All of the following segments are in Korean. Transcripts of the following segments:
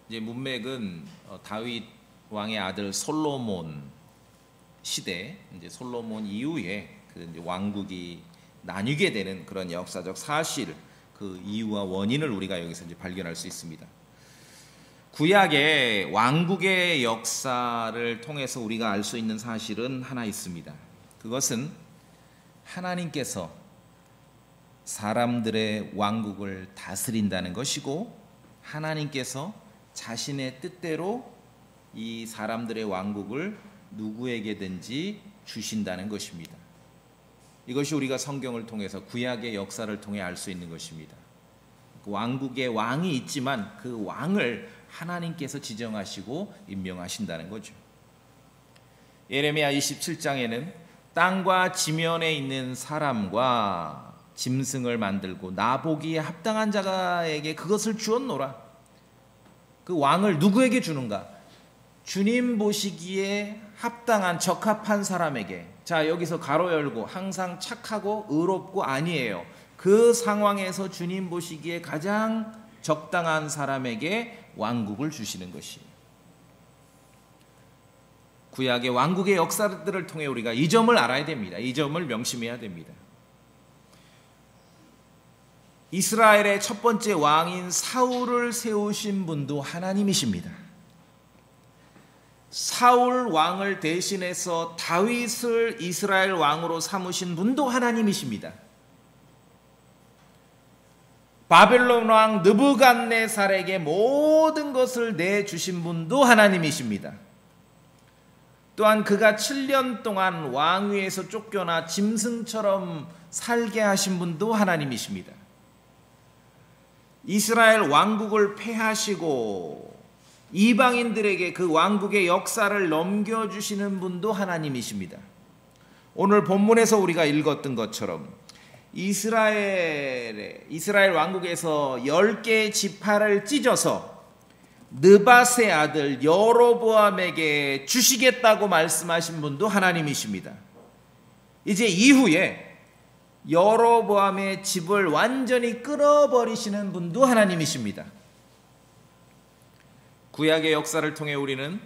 이제 문맥은 다윗 왕의 아들 솔로몬 시대, 이제 솔로몬 이후에 그 이제 왕국이 나뉘게 되는 그런 역사적 사실, 그 이유와 원인을 우리가 여기서 이제 발견할 수 있습니다. 구약의 왕국의 역사를 통해서 우리가 알 수 있는 사실은 하나 있습니다. 그것은 하나님께서 사람들의 왕국을 다스린다는 것이고, 하나님께서 자신의 뜻대로 이 사람들의 왕국을 누구에게든지 주신다는 것입니다. 이것이 우리가 성경을 통해서 구약의 역사를 통해 알 수 있는 것입니다. 왕국의 왕이 있지만 그 왕을 하나님께서 지정하시고 임명하신다는 거죠. 예레미야 27장에는 땅과 지면에 있는 사람과 짐승을 만들고 나보기에 합당한 자에게 그것을 주었노라. 그 왕을 누구에게 주는가? 주님 보시기에 합당한 적합한 사람에게. 자, 여기서 가로 열고 항상 착하고 의롭고 아니에요. 그 상황에서 주님 보시기에 가장 적당한 사람에게 왕국을 주시는 것이에요. 구약의 왕국의 역사들을 통해 우리가 이 점을 알아야 됩니다. 이 점을 명심해야 됩니다. 이스라엘의 첫 번째 왕인 사울을 세우신 분도 하나님이십니다. 사울 왕을 대신해서 다윗을 이스라엘 왕으로 삼으신 분도 하나님이십니다. 바벨론 왕 느부갓네살에게 모든 것을 내주신 분도 하나님이십니다. 또한 그가 7년 동안 왕위에서 쫓겨나 짐승처럼 살게 하신 분도 하나님이십니다. 이스라엘 왕국을 폐하시고 이방인들에게 그 왕국의 역사를 넘겨주시는 분도 하나님이십니다. 오늘 본문에서 우리가 읽었던 것처럼 이스라엘 왕국에서 10개의 지파를 찢어서 느밧의 아들 여로보암에게 주시겠다고 말씀하신 분도 하나님이십니다. 이제 이후에 여로보암의 집을 완전히 끌어버리시는 분도 하나님이십니다. 구약의 역사를 통해 우리는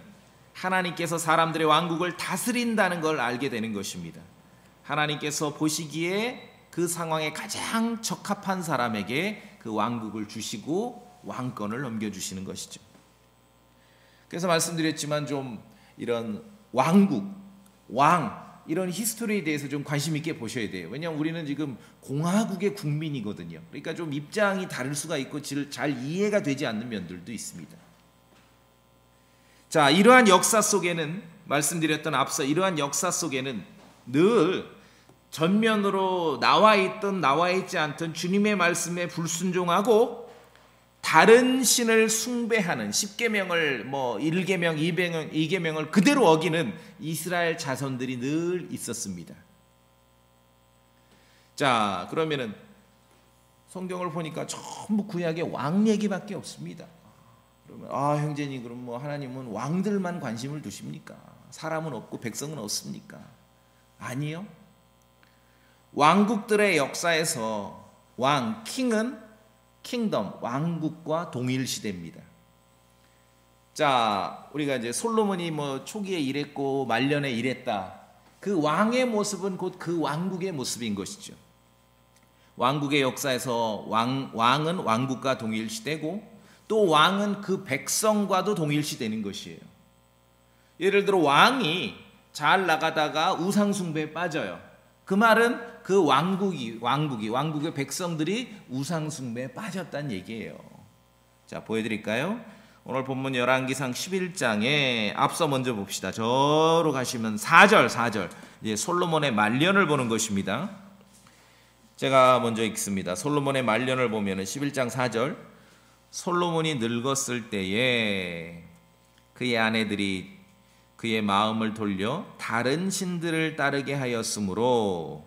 하나님께서 사람들의 왕국을 다스린다는 걸 알게 되는 것입니다. 하나님께서 보시기에 그 상황에 가장 적합한 사람에게 그 왕국을 주시고 왕권을 넘겨주시는 것이죠. 그래서 말씀드렸지만 좀 이런 왕국, 왕 이런 히스토리에 대해서 좀 관심 있게 보셔야 돼요. 왜냐하면 우리는 지금 공화국의 국민이거든요. 그러니까 좀 입장이 다를 수가 있고 잘 이해가 되지 않는 면들도 있습니다. 자, 이러한 역사 속에는 말씀드렸던 앞서 이러한 역사 속에는 늘 전면으로 나와 있든 나와 있지 않든 주님의 말씀에 불순종하고 다른 신을 숭배하는 10계명을 1계명, 2계명을 그대로 어기는 이스라엘 자손들이 늘 있었습니다. 자, 그러면은 성경을 보니까 전부 구약의 왕 얘기밖에 없습니다. 그러면 형제님, 그럼 하나님은 왕들만 관심을 두십니까? 사람은 없고 백성은 없습니까? 아니요. 왕국들의 역사에서 킹은 킹덤, 왕국과 동일 시대입니다. 자, 우리가 이제 솔로몬이 초기에 이랬고 말년에 이랬다. 그 왕의 모습은 곧 그 왕국의 모습인 것이죠. 왕국의 역사에서 왕은 왕국과 동일 시대고 또 왕은 그 백성과도 동일 시대는 것이에요. 예를 들어 왕이 잘 나가다가 우상 숭배에 빠져요. 그 말은 그 왕국의 백성들이 우상 숭배에 빠졌다는 얘기예요. 자, 보여드릴까요? 오늘 본문 열왕기상 11장에 앞서 먼저 봅시다. 저로 가시면 4절 이제 솔로몬의 말년을 보는 것입니다. 제가 먼저 읽습니다. 솔로몬의 말년을 보면 11장 4절, 솔로몬이 늙었을 때에 그의 아내들이 그의 마음을 돌려 다른 신들을 따르게 하였으므로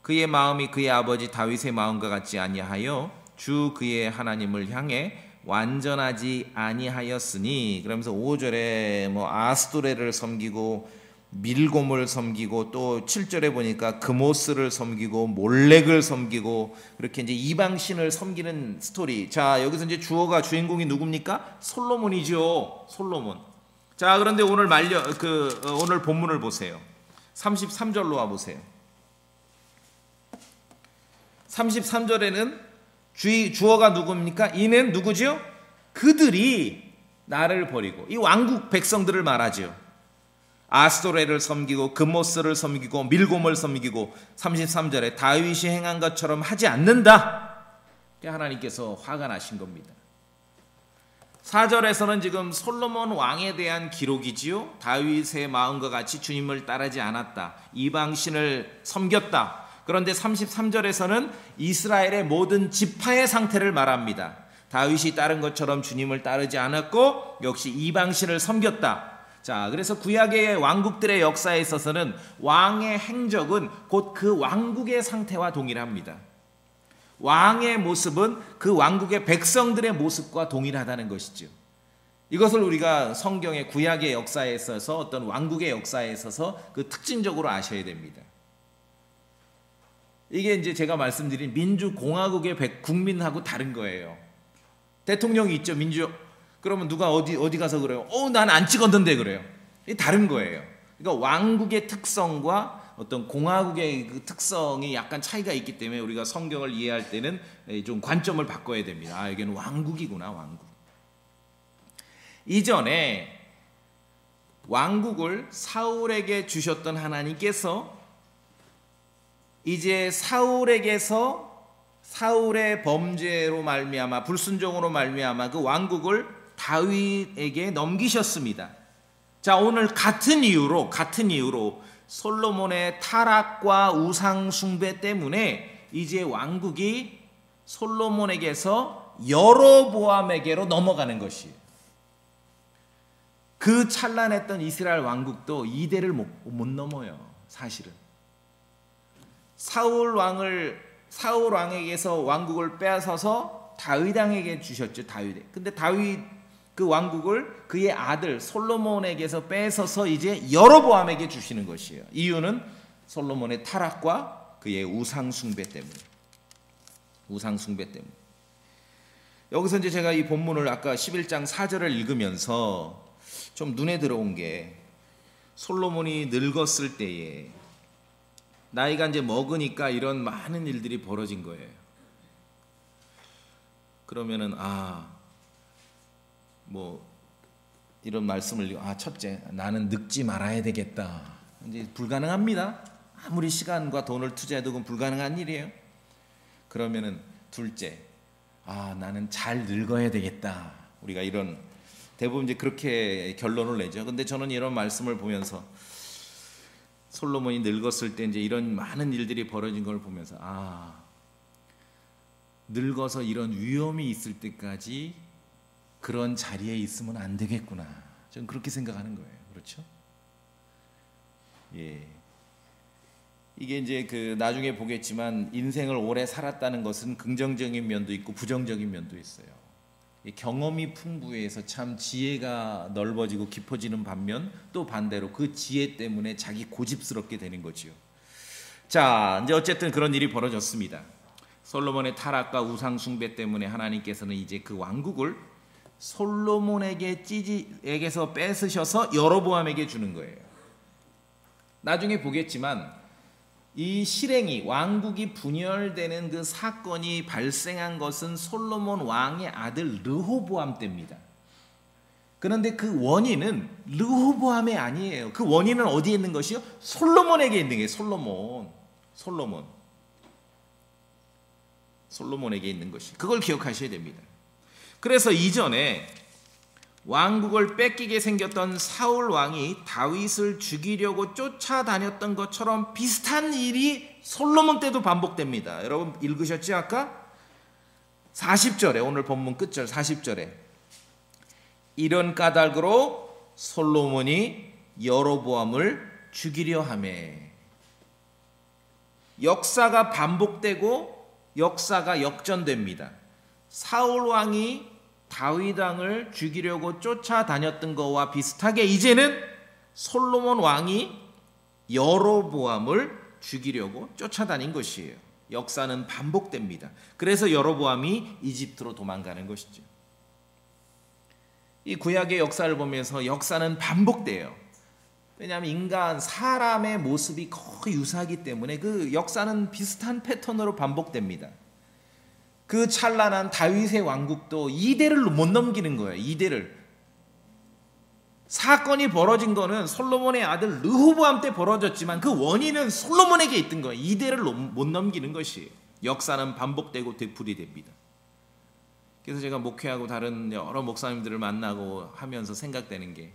그의 마음이 그의 아버지 다윗의 마음과 같지 아니하여 주 그의 하나님을 향해 완전하지 아니하였으니, 그러면서 5절에 아스토레를 섬기고 밀곰을 섬기고 또 7절에 보니까 그모스를 섬기고 몰렉을 섬기고 그렇게 이제 이방신을 섬기는 스토리. 자, 여기서 이제 주인공이 누굽니까? 솔로몬이죠. 솔로몬. 자, 그런데 오늘 오늘 본문을 보세요. 33절로 와 보세요. 33절에는 주어가 누굽니까? 이는 누구죠? 그들이 나를 버리고, 이 왕국 백성들을 말하죠. 아스토레를 섬기고 금모스를 섬기고 밀곰을 섬기고 33절에 다윗이 행한 것처럼 하지 않는다. 하나님께서 화가 나신 겁니다. 4절에서는 지금 솔로몬 왕에 대한 기록이지요. 다윗의 마음과 같이 주님을 따르지 않았다. 이방신을 섬겼다. 그런데 33절에서는 이스라엘의 모든 지파의 상태를 말합니다. 다윗이 따른 것처럼 주님을 따르지 않았고 역시 이방신을 섬겼다. 자, 그래서 구약의 왕국들의 역사에 있어서는 왕의 행적은 곧 그 왕국의 상태와 동일합니다. 왕의 모습은 그 왕국의 백성들의 모습과 동일하다는 것이죠. 이것을 우리가 성경의 구약의 역사에 있어서 어떤 왕국의 역사에 있어서 그 특징적으로 아셔야 됩니다. 이게 이제 제가 말씀드린 민주공화국의 국민하고 다른 거예요. 대통령이 있죠, 그러면 누가 어디 가서 그래요? 난 안 찍었는데 그래요. 이게 다른 거예요. 그러니까 왕국의 특성과 어떤 공화국의 그 특성이 약간 차이가 있기 때문에 우리가 성경을 이해할 때는 좀 관점을 바꿔야 됩니다. 여기는 왕국이구나, 왕국. 이전에 왕국을 사울에게 주셨던 하나님께서 이제 사울의 범죄로 말미암아 불순종으로 말미암아 그 왕국을 다윗에게 넘기셨습니다. 자, 오늘 같은 이유로 솔로몬의 타락과 우상 숭배 때문에 이제 왕국이 솔로몬에게서 여로보암에게로 넘어가는 것이에요. 그 찬란했던 이스라엘 왕국도 이대를 못 넘어요. 사실은 사울 왕에게서 왕국을 빼앗아서 다윗 왕에게 주셨죠. 근데 다윗 그 왕국을 그의 아들 솔로몬에게서 뺏어서 이제 여로보암에게 주시는 것이에요. 이유는 솔로몬의 타락과 그의 우상 숭배 때문에. 여기서 이제 제가 이 본문을 아까 11장 4절을 읽으면서 좀 눈에 들어온 게, 솔로몬이 늙었을 때에 나이가 이제 먹으니까 이런 많은 일들이 벌어진 거예요. 그러면은 이런 말씀을 첫째, 나는 늙지 말아야 되겠다. 이제 불가능합니다. 아무리 시간과 돈을 투자해도 그건 불가능한 일이에요. 그러면은 둘째, 나는 잘 늙어야 되겠다. 우리가 이런 대부분 이제 그렇게 결론을 내죠. 근데 저는 이런 말씀을 보면서 솔로몬이 늙었을 때 이제 이런 많은 일들이 벌어진 걸 보면서 늙어서 이런 위험이 있을 때까지 그런 자리에 있으면 안 되겠구나. 저는 그렇게 생각하는 거예요. 그렇죠? 예. 이게 이제 나중에 보겠지만 인생을 오래 살았다는 것은 긍정적인 면도 있고 부정적인 면도 있어요. 경험이 풍부해서 참 지혜가 넓어지고 깊어지는 반면 또 반대로 그 지혜 때문에 자기 고집스럽게 되는 거죠. 자, 이제 어쨌든 그런 일이 벌어졌습니다. 솔로몬의 타락과 우상 숭배 때문에 하나님께서는 이제 그 왕국을 솔로몬에게서 뺏으셔서 여로보암에게 주는 거예요. 나중에 보겠지만 이 실행이 왕국이 분열되는 그 사건이 발생한 것은 솔로몬 왕의 아들 르호보암 때입니다. 그런데 그 원인은 르호보암이 아니에요. 그 원인은 어디에 있는 것이요? 솔로몬에게 있는 거예요. 솔로몬에게 있는 것이. 그걸 기억하셔야 됩니다. 그래서 이전에 왕국을 뺏기게 생겼던 사울 왕이 다윗을 죽이려고 쫓아다녔던 것처럼 비슷한 일이 솔로몬 때도 반복됩니다. 여러분 읽으셨죠? 아까 40절에, 오늘 본문 끝절 40절에 이런 까닭으로 솔로몬이 여로보암을 죽이려 하매. 역사가 반복되고 역사가 역전됩니다. 사울 왕이 다윗 왕을 죽이려고 쫓아다녔던 것과 비슷하게 이제는 솔로몬 왕이 여로보암을 죽이려고 쫓아다닌 것이에요. 역사는 반복됩니다. 그래서 여로보암이 이집트로 도망가는 것이죠. 이 구약의 역사를 보면서 역사는 반복돼요. 왜냐하면 인간, 사람의 모습이 거의 유사하기 때문에 그 역사는 비슷한 패턴으로 반복됩니다. 그 찬란한 다윗의 왕국도 이대를 못 넘기는 거예요. 이대를. 사건이 벌어진 거는 솔로몬의 아들 르호보암 때 벌어졌지만 그 원인은 솔로몬에게 있던 거예요. 이대를 못 넘기는 것이에요. 역사는 반복되고 되풀이됩니다. 그래서 제가 목회하고 다른 여러 목사님들을 만나고 하면서 생각되는 게,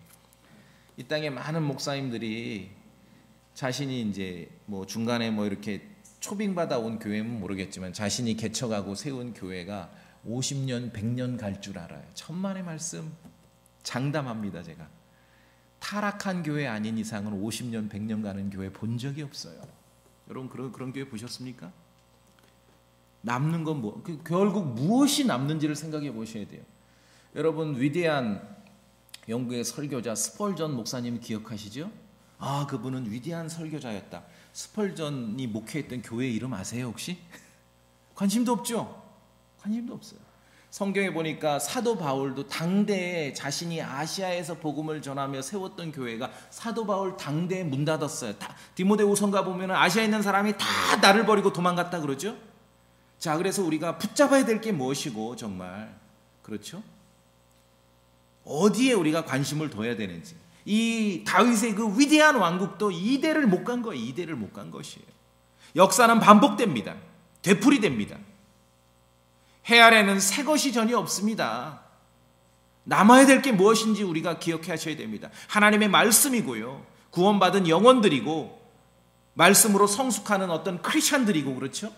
이 땅에 많은 목사님들이 자신이 이제 뭐 중간에 뭐 이렇게 초빙받아 온 교회는 모르겠지만 자신이 개척하고 세운 교회가 50년, 100년 갈 줄 알아요. 천만의 말씀 장담합니다. 제가 타락한 교회 아닌 이상은 50년, 100년 가는 교회 본 적이 없어요. 여러분 그런 교회 보셨습니까? 남는 건 뭐, 결국 무엇이 남는지를 생각해 보셔야 돼요. 여러분 위대한 영국의 설교자 스펄전 목사님 기억하시죠? 아, 그분은 위대한 설교자였다. 스펄전이 목회했던 교회 이름 아세요 혹시? 관심도 없죠? 관심도 없어요. 성경에 보니까 사도 바울도 당대에 자신이 아시아에서 복음을 전하며 세웠던 교회가 사도 바울 당대에 문 닫았어요. 디모데후서가 보면 아시아에 있는 사람이 다 나를 버리고 도망갔다 그러죠? 자, 그래서 우리가 붙잡아야 될 게 무엇이고 정말 그렇죠? 어디에 우리가 관심을 둬야 되는지. 이 다윗의 그 위대한 왕국도 이대를 못 간 거예요. 이대를 못 간 것이에요. 역사는 반복됩니다. 되풀이됩니다. 해 아래는 새 것이 전혀 없습니다. 남아야 될 게 무엇인지 우리가 기억하셔야 됩니다. 하나님의 말씀이고요. 구원받은 영혼들이고 말씀으로 성숙하는 어떤 크리스찬들이고 그렇죠?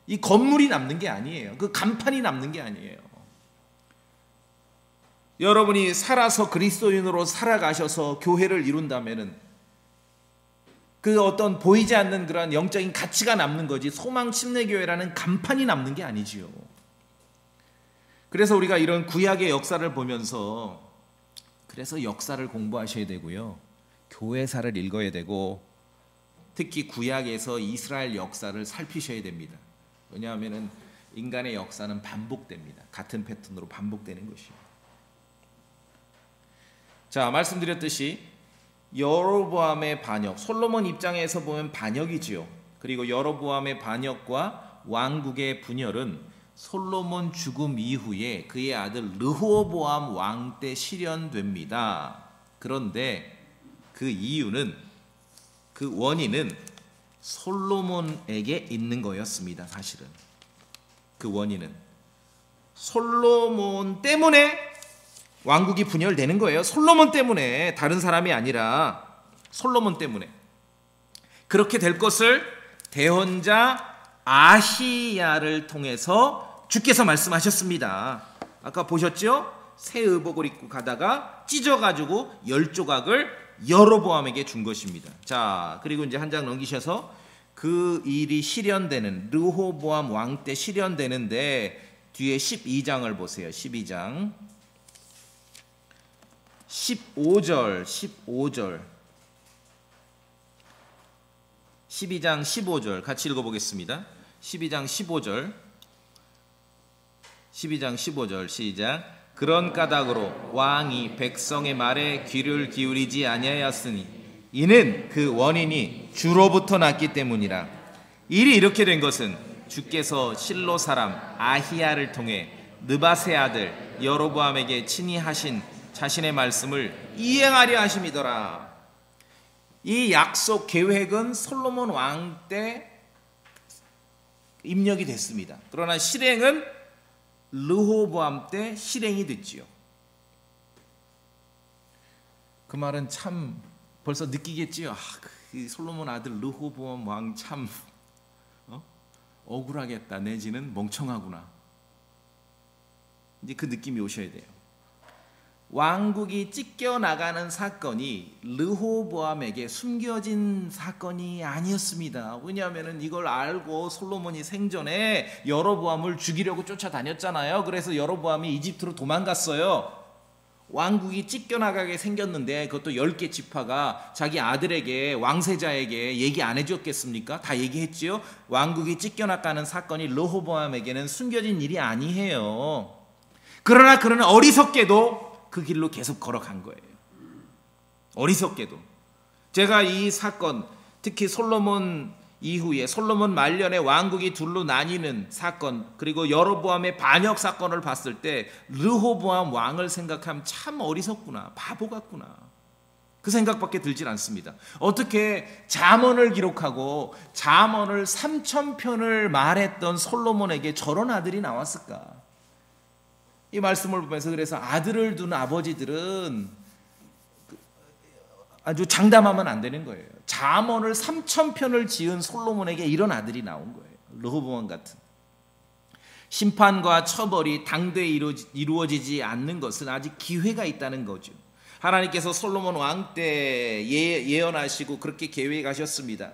이 건물이 남는 게 아니에요. 그 간판이 남는 게 아니에요. 여러분이 살아서 그리스도인으로 살아가셔서 교회를 이룬다면은 그 어떤 보이지 않는 그런 영적인 가치가 남는 거지 소망 침례교회라는 간판이 남는 게 아니지요. 그래서 우리가 이런 구약의 역사를 보면서 그래서 역사를 공부하셔야 되고요. 교회사를 읽어야 되고 특히 구약에서 이스라엘 역사를 살피셔야 됩니다. 왜냐하면 인간의 역사는 반복됩니다. 같은 패턴으로 반복되는 것이에요. 자, 말씀드렸듯이 여로보암의 반역, 솔로몬 입장에서 보면 반역이지요. 그리고 여로보암의 반역과 왕국의 분열은 솔로몬 죽음 이후에 그의 아들 르호보암 왕 때 실현됩니다. 그런데 그 이유는, 그 원인은 솔로몬에게 있는 거였습니다. 사실은 그 원인은 솔로몬 때문에 왕국이 분열되는 거예요. 솔로몬 때문에, 다른 사람이 아니라 솔로몬 때문에. 그렇게 될 것을 대언자 아히야를 통해서 주께서 말씀하셨습니다. 아까 보셨죠? 새 의복을 입고 가다가 찢어가지고 10조각을 여로보암에게 준 것입니다. 자, 그리고 이제 한 장 넘기셔서 그 일이 실현되는, 르호보암 왕 때 실현되는데 뒤에 12장을 보세요. 12장 15절 12장 15절 같이 읽어보겠습니다. 12장 15절 시작. 그런 까닭으로 왕이 백성의 말에 귀를 기울이지 아니하였으니 이는 그 원인이 주로부터 났기 때문이라. 일이 이렇게 된 것은 주께서 실로 사람 아히야를 통해 느밧의 아들 여로보암에게 친히 하신 자신의 말씀을 이행하려 하심이더라. 이 약속 계획은 솔로몬 왕 때 입력이 됐습니다. 그러나 실행은 르호보암 때 실행이 됐지요. 그 말은 참 벌써 느끼겠지요. 그 솔로몬 아들 르호보암 왕 참 억울하겠다, 내지는 멍청하구나. 이제 그 느낌이 오셔야 돼요. 왕국이 찢겨나가는 사건이 르호보암에게 숨겨진 사건이 아니었습니다. 왜냐하면 이걸 알고 솔로몬이 생전에 여로보암을 죽이려고 쫓아다녔잖아요. 그래서 여로보암이 이집트로 도망갔어요. 왕국이 찢겨나가게 생겼는데 그것도 10개 지파가 자기 아들에게 왕세자에게 얘기 안 해줬겠습니까? 다 얘기했지요. 왕국이 찢겨나가는 사건이 르호보암에게는 숨겨진 일이 아니에요. 그러나 그는 어리석게도 그 길로 계속 걸어간 거예요. 어리석게도. 제가 이 사건, 특히 솔로몬 이후에 솔로몬 말년에 왕국이 둘로 나뉘는 사건, 그리고 여로보암의 반역 사건을 봤을 때 르호보암 왕을 생각하면 참 어리석구나, 바보 같구나, 그 생각밖에 들질 않습니다. 어떻게 잠언을 기록하고 잠언을 3,000편을 말했던 솔로몬에게 저런 아들이 나왔을까? 이 말씀을 보면서 그래서 아들을 둔 아버지들은 아주 장담하면 안 되는 거예요. 잠언을 3,000편을 지은 솔로몬에게 이런 아들이 나온 거예요. 르호보암 같은. 심판과 처벌이 당대에 이루어지지 않는 것은 아직 기회가 있다는 거죠. 하나님께서 솔로몬 왕 때 예언하시고 그렇게 계획하셨습니다.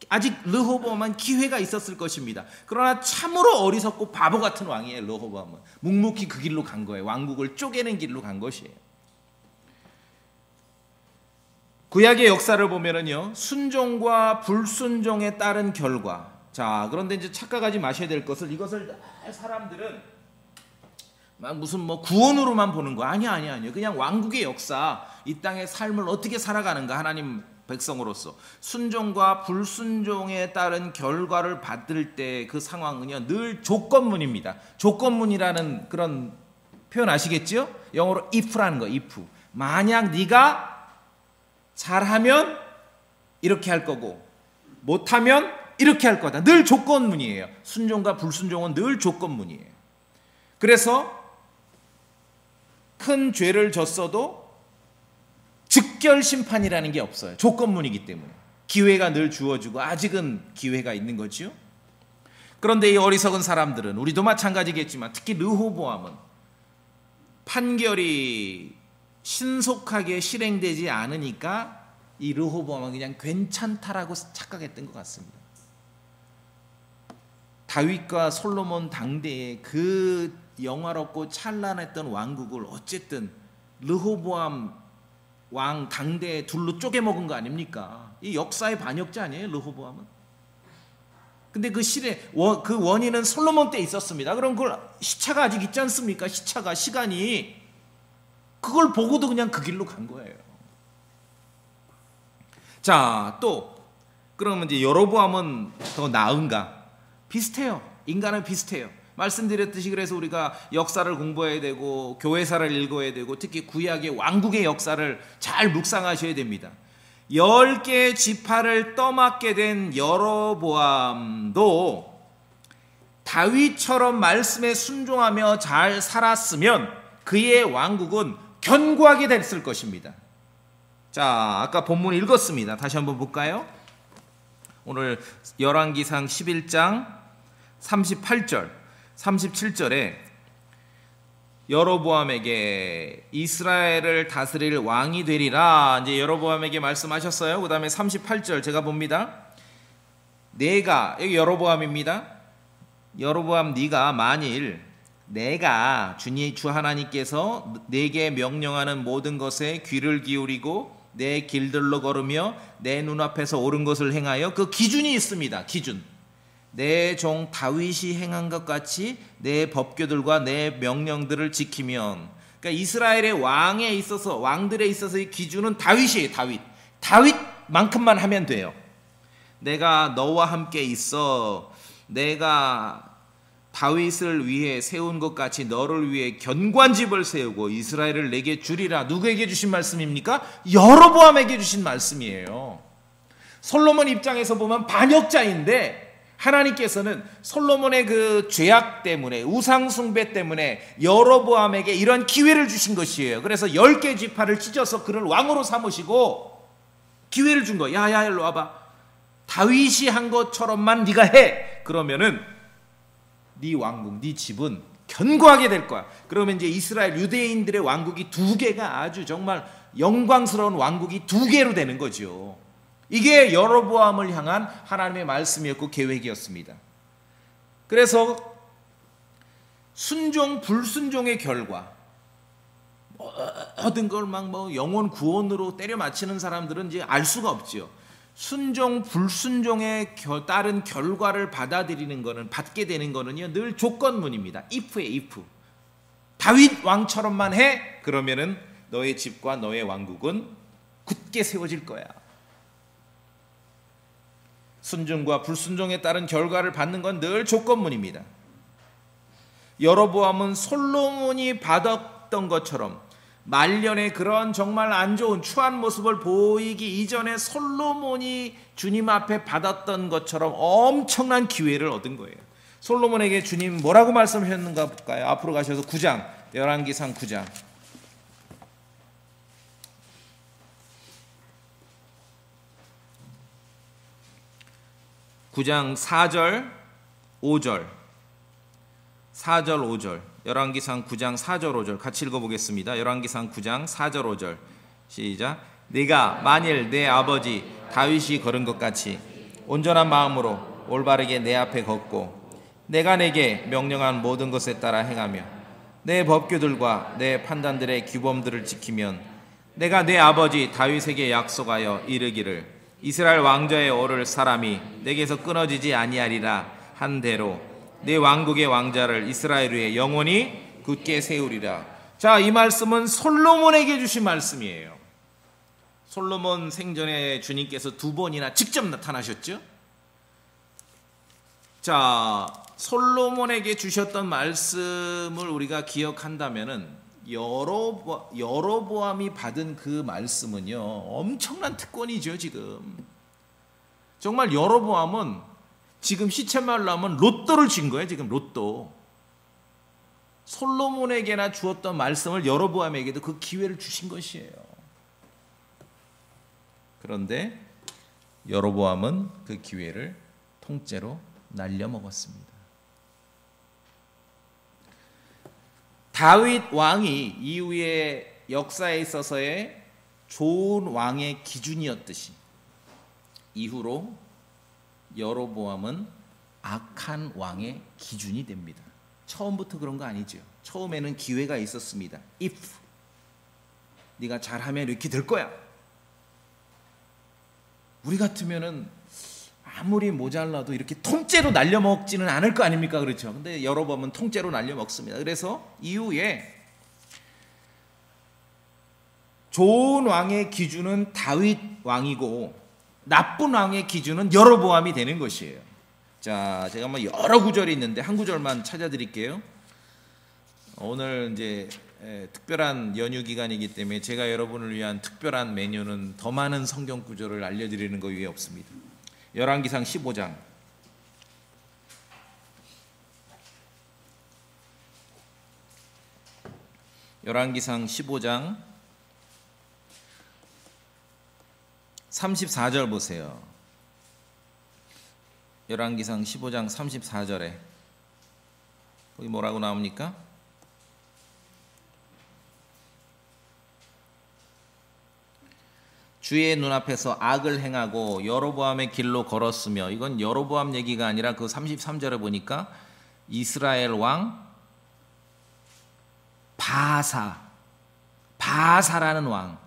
아직 르호보암은 기회가 있었을 것입니다. 그러나 참으로 어리석고 바보 같은 왕이에요. 르호보암은 묵묵히 그 길로 간 거예요. 왕국을 쪼개는 길로 간 것이에요. 구약의 역사를 보면은요, 순종과 불순종에 따른 결과. 자, 그런데 이제 착각하지 마셔야 될 것을, 이것을 사람들은 막 무슨 뭐 구원으로만 보는 거 아니야. 그냥 왕국의 역사, 이 땅의 삶을 어떻게 살아가는가, 하나님 백성으로서 순종과 불순종에 따른 결과를 받을 때 그 상황은요 늘 조건문입니다. 조건문이라는 그런 표현 아시겠죠? 영어로 if라는 거, if. 만약 네가 잘하면 이렇게 할 거고 못하면 이렇게 할 거다. 늘 조건문이에요. 순종과 불순종은 늘 조건문이에요. 그래서 큰 죄를 졌어도 즉결 심판이라는 게 없어요. 조건문이기 때문에. 기회가 늘 주어지고 아직은 기회가 있는 거죠. 그런데 이 어리석은 사람들은, 우리도 마찬가지겠지만 특히 르호보암은 판결이 신속하게 실행되지 않으니까 이 르호보암은 그냥 괜찮다라고 착각했던 것 같습니다. 다윗과 솔로몬 당대의 그 영화롭고 찬란했던 왕국을 어쨌든 르호보암 왕 당대에 둘로 쪼개먹은 거 아닙니까? 이 역사의 반역자 아니에요, 르호보암은? 근데 그 그 원인은 솔로몬 때 있었습니다. 그럼 그걸 시차가 아직 있지 않습니까? 시간이 그걸 보고도 그냥 그 길로 간 거예요. 자, 또 그러면 이제 여로보암은 더 나은가? 비슷해요. 인간은 비슷해요. 말씀드렸듯이 그래서 우리가 역사를 공부해야 되고 교회사를 읽어야 되고 특히 구약의 왕국의 역사를 잘 묵상하셔야 됩니다. 10개의 지파를 떠맡게 된 여로보암도 다윗처럼 말씀에 순종하며 잘 살았으면 그의 왕국은 견고하게 됐을 것입니다. 자, 아까 본문 읽었습니다. 다시 한번 볼까요? 오늘 열왕기상 11장 38절 37절에 여로보암에게 이스라엘을 다스릴 왕이 되리라 이제 여로보암에게 말씀하셨어요. 그 다음에 38절 제가 봅니다. 내가, 여기 여로보암입니다. 여로보암 네가 만일 내가 주 하나님께서 내게 명령하는 모든 것에 귀를 기울이고 내 길들로 걸으며 내 눈앞에서 옳은 것을 행하여, 그 기준이 있습니다. 기준. 내 종 다윗이 행한 것 같이 내 법궤들과 내 명령들을 지키면, 그러니까 이스라엘의 왕들에 있어서의 기준은 다윗이에요. 다윗만큼만 하면 돼요. 내가 너와 함께 있어 내가 다윗을 위해 세운 것 같이 너를 위해 견고한 집을 세우고 이스라엘을 내게 주리라. 누구에게 주신 말씀입니까? 여로보암에게 주신 말씀이에요. 솔로몬 입장에서 보면 반역자인데 하나님께서는 솔로몬의 그 죄악 때문에, 우상 숭배 때문에 여로보암에게 이런 기회를 주신 것이에요. 그래서 10개 지파를 찢어서 그를 왕으로 삼으시고 기회를 준 거예요. 야 일로 와봐. 다윗이 한 것처럼만 네가 해. 그러면은 네 왕국, 네 집은 견고하게 될 거야. 그러면 이제 이스라엘 유대인들의 왕국이 2개가 아주 정말 영광스러운 왕국이 2개로 되는 거죠. 이게 여로보암을 향한 하나님의 말씀이었고 계획이었습니다. 그래서 순종, 불순종의 결과, 모든 걸 막 뭐 영혼 구원으로 때려 맞히는 사람들은 이제 알 수가 없지요. 순종 불순종에 따른 결과를 받아들이는 거는, 받게 되는 거는요 늘 조건문입니다. if에 if. 다윗 왕처럼만 해, 그러면은 너의 집과 너의 왕국은 굳게 세워질 거야. 순종과 불순종에 따른 결과를 받는 건 늘 조건문입니다. 여로보암은 솔로몬이 받았던 것처럼 말년에 그런 정말 안 좋은 추한 모습을 보이기 이전에 솔로몬이 주님 앞에 받았던 것처럼 엄청난 기회를 얻은 거예요. 솔로몬에게 주님 뭐라고 말씀하셨는가 볼까요? 앞으로 가셔서 9장, 열왕기상 9장. 9장 4절, 5절. 4절, 5절. 열왕기상 9장 4절, 5절 같이 읽어보겠습니다. 열왕기상 9장 4절, 5절. 시작. 네가 만일 내 아버지 다윗이 걸은 것 같이 온전한 마음으로 올바르게 내 앞에 걷고 내가 내게 명령한 모든 것에 따라 행하며 내 법규들과 내 판단들의 규범들을 지키면 내가 내 아버지 다윗에게 약속하여 이르기를 이스라엘 왕좌에 오를 사람이 내게서 끊어지지 아니하리라 한 대로 내 왕국의 왕자를 이스라엘 위에 영원히 굳게 세우리라. 자, 이 말씀은 솔로몬에게 주신 말씀이에요. 솔로몬 생전에 주님께서 2번이나 직접 나타나셨죠. 자, 솔로몬에게 주셨던 말씀을 우리가 기억한다면은 여로보암이 받은 그 말씀은요 엄청난 특권이죠. 지금 정말 여로보암은 지금 시체말로 하면 로또를 진 거예요. 지금 로또. 솔로몬에게나 주었던 말씀을 여로보암에게도 그 기회를 주신 것이에요. 그런데 여로보암은 그 기회를 통째로 날려먹었습니다. 다윗 왕이 이후에 역사에 있어서의 좋은 왕의 기준이었듯이 이후로 여로보암은 악한 왕의 기준이 됩니다. 처음부터 그런 거 아니죠. 처음에는 기회가 있었습니다. if 네가 잘하면 이렇게 될 거야. 우리 같으면은 아무리 모자라도 이렇게 통째로 날려먹지는 않을 거 아닙니까? 그렇죠. 근데 여로보암은 통째로 날려먹습니다. 그래서 이후에 좋은 왕의 기준은 다윗 왕이고 나쁜 왕의 기준은 여로보암이 되는 것이에요. 자, 제가 뭐 여러 구절이 있는데 한 구절만 찾아드릴게요. 오늘 이제 특별한 연휴 기간이기 때문에 제가 여러분을 위한 특별한 메뉴는 더 많은 성경 구절을 알려드리는 것 외에 없습니다. 열왕기상 15장. 열왕기상 15장 34절 보세요. 열왕기상 15장 34절에 거기 뭐라고 나옵니까? 주의 눈앞에서 악을 행하고 여로보암의 길로 걸었으며, 이건 여로보암 얘기가 아니라 그 33절에 보니까 이스라엘 왕 바사라는 왕,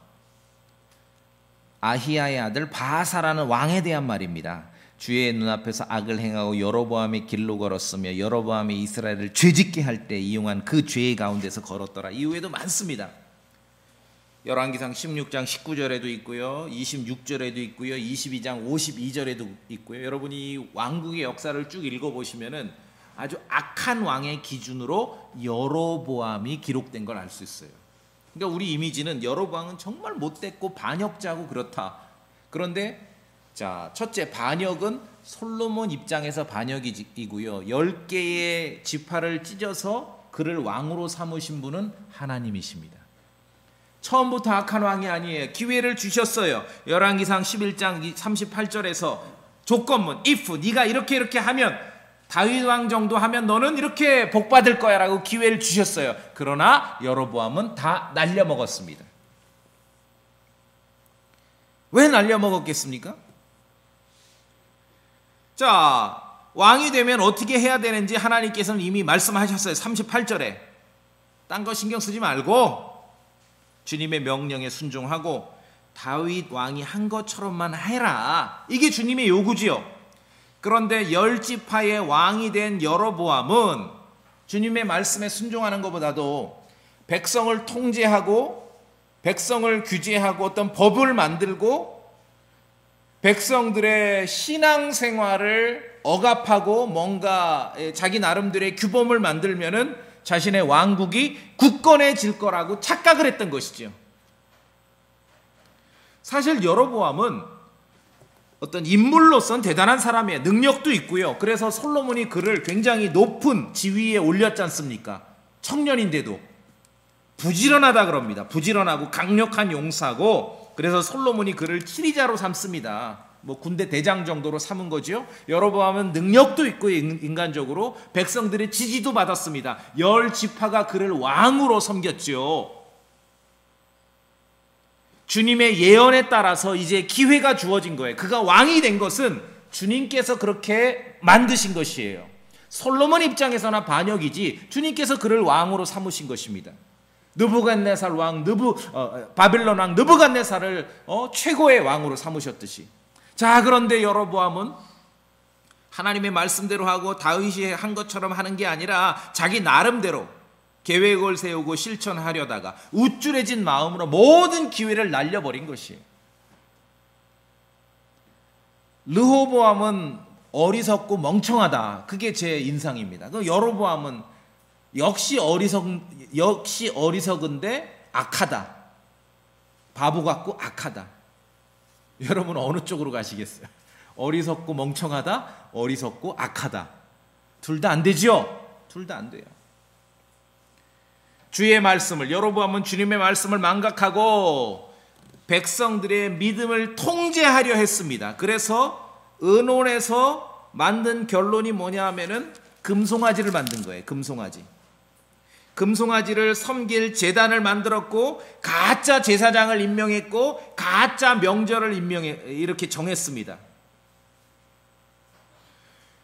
아히야의 아들 바사라는 왕에 대한 말입니다. 주의 눈앞에서 악을 행하고 여로보암의 길로 걸었으며 여로보암이 이스라엘을 죄짓게 할 때 이용한 그 죄의 가운데서 걸었더라. 이후에도 많습니다. 열왕기상 16장 19절에도 있고요, 26절에도 있고요, 22장 52절에도 있고요. 여러분이 왕국의 역사를 쭉 읽어보시면은 아주 악한 왕의 기준으로 여로보암이 기록된 걸 알 수 있어요. 그러니까 우리 이미지는 여로보암은 정말 못됐고 반역자고 그렇다. 그런데 자, 첫째, 반역은 솔로몬 입장에서 반역이고요, 10개의 지파를 찢어서 그를 왕으로 삼으신 분은 하나님이십니다. 처음부터 악한 왕이 아니에요. 기회를 주셨어요. 열왕기상 11장 38절에서 조건문, if 네가 이렇게 하면, 다윗 왕 정도 하면 너는 이렇게 복 받을 거야 라고 기회를 주셨어요. 그러나 여로보암은 다 날려먹었습니다. 왜 날려먹었겠습니까? 자, 왕이 되면 어떻게 해야 되는지 하나님께서는 이미 말씀하셨어요. 38절에 딴 거 신경 쓰지 말고 주님의 명령에 순종하고 다윗 왕이 한 것처럼만 해라. 이게 주님의 요구지요. 그런데 10지파의 왕이 된 여로보암은 주님의 말씀에 순종하는 것보다도 백성을 통제하고 백성을 규제하고 어떤 법을 만들고 백성들의 신앙생활을 억압하고 뭔가 자기 나름대로의 규범을 만들면은 자신의 왕국이 굳건해질 거라고 착각을 했던 것이죠. 사실 여로보암은 어떤 인물로서는 대단한 사람이에요. 능력도 있고요. 그래서 솔로몬이 그를 굉장히 높은 지위에 올렸지 않습니까? 청년인데도 부지런하다 그럽니다. 부지런하고 강력한 용사고, 그래서 솔로몬이 그를 치리자로 삼습니다. 뭐 군대 대장 정도로 삼은 거죠. 여로보암은 능력도 있고 인간적으로 백성들의 지지도 받았습니다. 10지파가 그를 왕으로 섬겼죠. 주님의 예언에 따라서 이제 기회가 주어진 거예요. 그가 왕이 된 것은 주님께서 그렇게 만드신 것이에요. 솔로몬 입장에서나 반역이지 주님께서 그를 왕으로 삼으신 것입니다. 느부갓네살 왕, 바빌론 왕 느부갓네살을 최고의 왕으로 삼으셨듯이. 자, 그런데 여로보암은 하나님의 말씀대로 하고 다윗이 한 것처럼 하는 게 아니라 자기 나름대로 계획을 세우고 실천하려다가 우쭐해진 마음으로 모든 기회를 날려버린 것이에요. 르호보암은 어리석고 멍청하다. 그게 제 인상입니다. 여로보암은 역시 어리석은데 악하다. 바보 같고 악하다. 여러분 어느 쪽으로 가시겠어요? 어리석고 멍청하다, 어리석고 악하다. 둘 다 안 되지요? 둘 다 안 돼요. 주의 말씀을, 여로보암은 주님의 말씀을 망각하고 백성들의 믿음을 통제하려 했습니다. 그래서 의논에서 만든 결론이 뭐냐 하면은 금송아지를 만든 거예요. 금송아지를 섬길 제단을 만들었고 가짜 제사장을 임명했고 가짜 명절을 이렇게 정했습니다.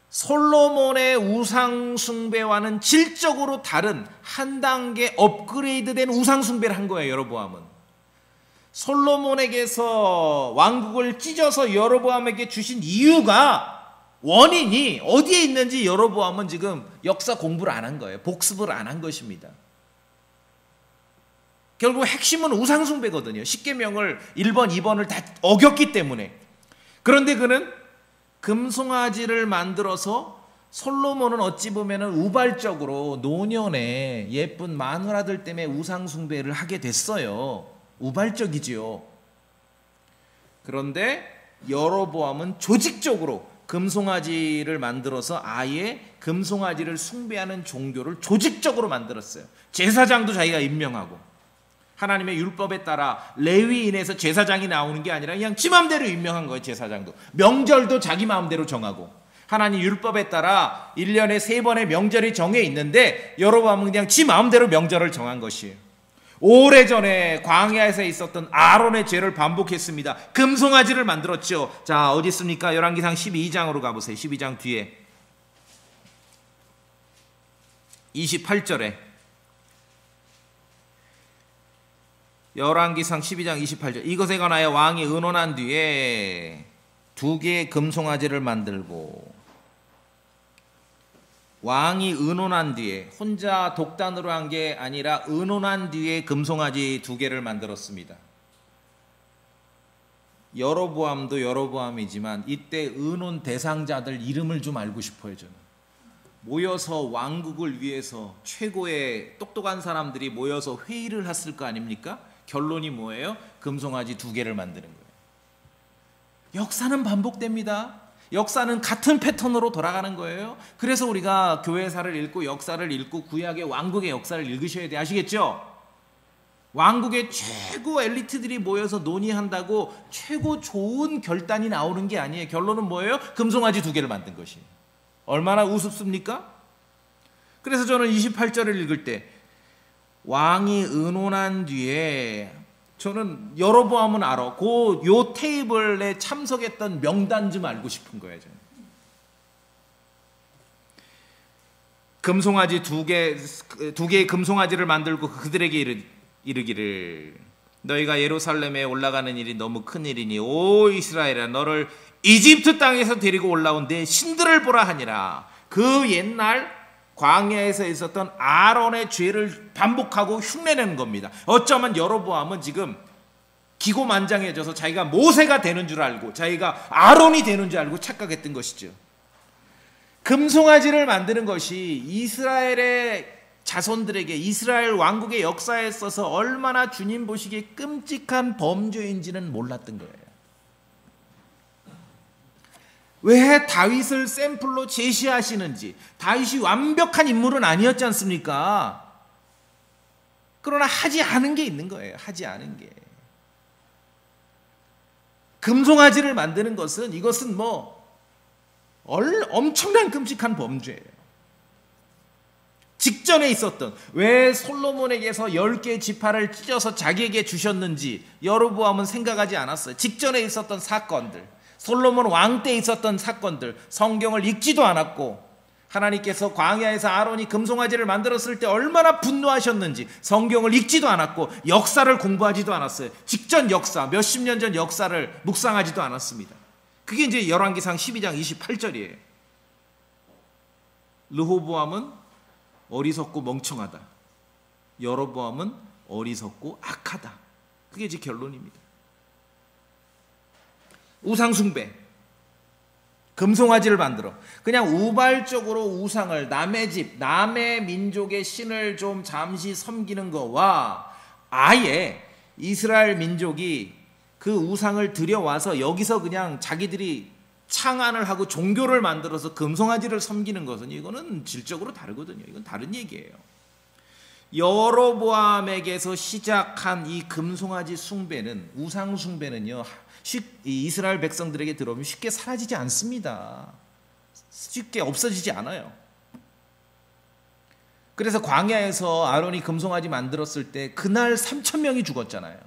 솔로몬의 우상 숭배와는 질적으로 다른 한 단계 업그레이드된 우상 숭배를 한 거예요. 여로보암은 솔로몬에게서 왕국을 찢어서 여로보암에게 주신 이유가, 원인이 어디에 있는지 여로보암은 지금 역사 공부를 안 한 거예요. 복습을 안 한 것입니다. 결국 핵심은 우상 숭배거든요. 십계명을 1번, 2번을 다 어겼기 때문에. 그런데 그는 금송아지를 만들어서, 솔로몬은 어찌 보면 우발적으로 노년에 예쁜 마누라들 때문에 우상 숭배를 하게 됐어요. 우발적이지요. 그런데 여로보암은 조직적으로 금송아지를 만들어서 아예 금송아지를 숭배하는 종교를 조직적으로 만들었어요. 제사장도 자기가 임명하고, 하나님의 율법에 따라 레위인에서 제사장이 나오는 게 아니라 그냥 지 마음대로 임명한 거예요. 제사장도. 명절도 자기 마음대로 정하고, 하나님 율법에 따라 1년에 3번의 명절이 정해 있는데 여로보암은 그냥 지 마음대로 명절을 정한 것이에요. 오래전에 광야에서 있었던 아론의 죄를 반복했습니다. 금송아지를 만들었죠. 자, 어디 있습니까? 열왕기상 12장으로 가보세요. 12장 뒤에 28절에 열왕기상 12장 28절, 이것에 관하여 왕이 의논한 뒤에 2개의 금송아지를 만들고, 왕이 의논한 뒤에, 혼자 독단으로 한 게 아니라 의논한 뒤에 금송아지 2개를 만들었습니다. 여로보암도 여로보암이지만 이때 의논 대상자들 이름을 좀 알고 싶어요. 저는 모여서 왕국을 위해서 최고의 똑똑한 사람들이 모여서 회의를 했을 거 아닙니까? 결론이 뭐예요? 금송아지 2개를 만드는 거예요. 역사는 반복됩니다. 역사는 같은 패턴으로 돌아가는 거예요. 그래서 우리가 교회사를 읽고 역사를 읽고 구약의 왕국의 역사를 읽으셔야 돼. 아시겠죠? 왕국의 최고 엘리트들이 모여서 논의한다고 최고 좋은 결단이 나오는 게 아니에요. 결론은 뭐예요? 금송아지 2개를 만든 것이에요. 얼마나 우습습니까? 그래서 저는 28절을 읽을 때 왕이 의논한 뒤에, 저는 여로보암은 알아. 요 테이블에 참석했던 명단 좀 알고 싶은 거예요. 저는. 금송아지 2개의 금송아지를 만들고 그들에게 이르기를, 너희가 예루살렘에 올라가는 일이 너무 큰 일이니 오 이스라엘아 너를 이집트 땅에서 데리고 올라온 내 신들을 보라 하니라. 그 옛날 광야에서 있었던 아론의 죄를 반복하고 흉내내는 겁니다. 어쩌면 여로보암은 지금 기고만장해져서 자기가 모세가 되는 줄 알고 자기가 아론이 되는 줄 알고 착각했던 것이죠. 금송아지를 만드는 것이 이스라엘의 자손들에게 이스라엘 왕국의 역사에 있어서 얼마나 주님 보시기에 끔찍한 범죄인지는 몰랐던 거예요. 왜 다윗을 샘플로 제시하시는지. 다윗이 완벽한 인물은 아니었지 않습니까? 그러나 하지 않은 게 있는 거예요. 하지 않은 게. 금송아지를 만드는 것은 이것은 엄청난 끔찍한 범죄예요. 직전에 있었던 왜 솔로몬에게서 10개의 지파를 찢어서 자기에게 주셨는지 여로보암은 생각하지 않았어요. 직전에 있었던 사건들, 솔로몬 왕 때 있었던 사건들, 성경을 읽지도 않았고 하나님께서 광야에서 아론이 금송아지를 만들었을 때 얼마나 분노하셨는지 성경을 읽지도 않았고 역사를 공부하지도 않았어요. 직전 역사, 몇십 년 전 역사를 묵상하지도 않았습니다. 그게 이제 열왕기상 12장 28절이에요. 르호보암은 어리석고 멍청하다. 여로보암은 어리석고 악하다. 그게 이제 결론입니다. 우상숭배. 금송아지를 만들어 그냥 우발적으로 우상을 남의 집, 남의 민족의 신을 좀 잠시 섬기는 거와 아예 이스라엘 민족이 그 우상을 들여와서 여기서 그냥 자기들이 창안을 하고 종교를 만들어서 금송아지를 섬기는 것은 이거는 질적으로 다르거든요. 이건 다른 얘기예요. 여로보암에게서 시작한 이 금송아지 숭배는, 우상 숭배는요, 이스라엘 백성들에게 들어오면 쉽게 사라지지 않습니다. 쉽게 없어지지 않아요. 그래서 광야에서 아론이 금송아지 만들었을 때 그날 3,000명이 죽었잖아요.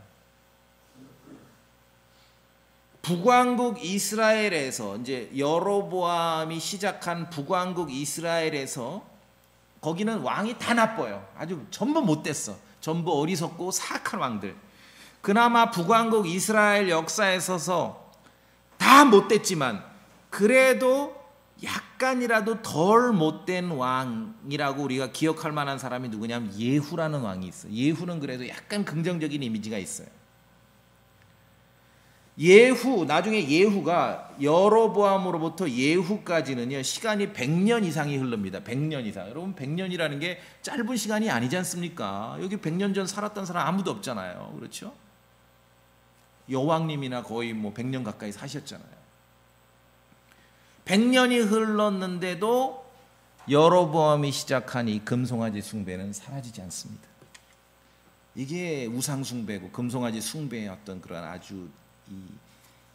북왕국 이스라엘에서 이제 여로보암이 시작한 북왕국 이스라엘에서 거기는 왕이 다 나빠요. 아주 전부 못됐어. 전부 어리석고 사악한 왕들. 그나마 북왕국 이스라엘 역사에 있어서 다 못됐지만 그래도 약간이라도 덜 못된 왕이라고 우리가 기억할 만한 사람이 누구냐면 예후라는 왕이 있어요. 예후는 그래도 약간 긍정적인 이미지가 있어요. 나중에 예후가 여로보암으로부터 예후까지는요, 시간이 100년 이상이 흐릅니다. 100년 이상. 여러분, 100년이라는 게 짧은 시간이 아니지 않습니까? 여기 100년 전 살았던 사람 아무도 없잖아요. 그렇죠? 여왕님이나 거의 100년 가까이 사셨잖아요. 100년이 흘렀는데도 여로보암이 시작한 이 금송아지 숭배는 사라지지 않습니다. 이게 우상 숭배고 금송아지 숭배의 어떤 그런 아주 이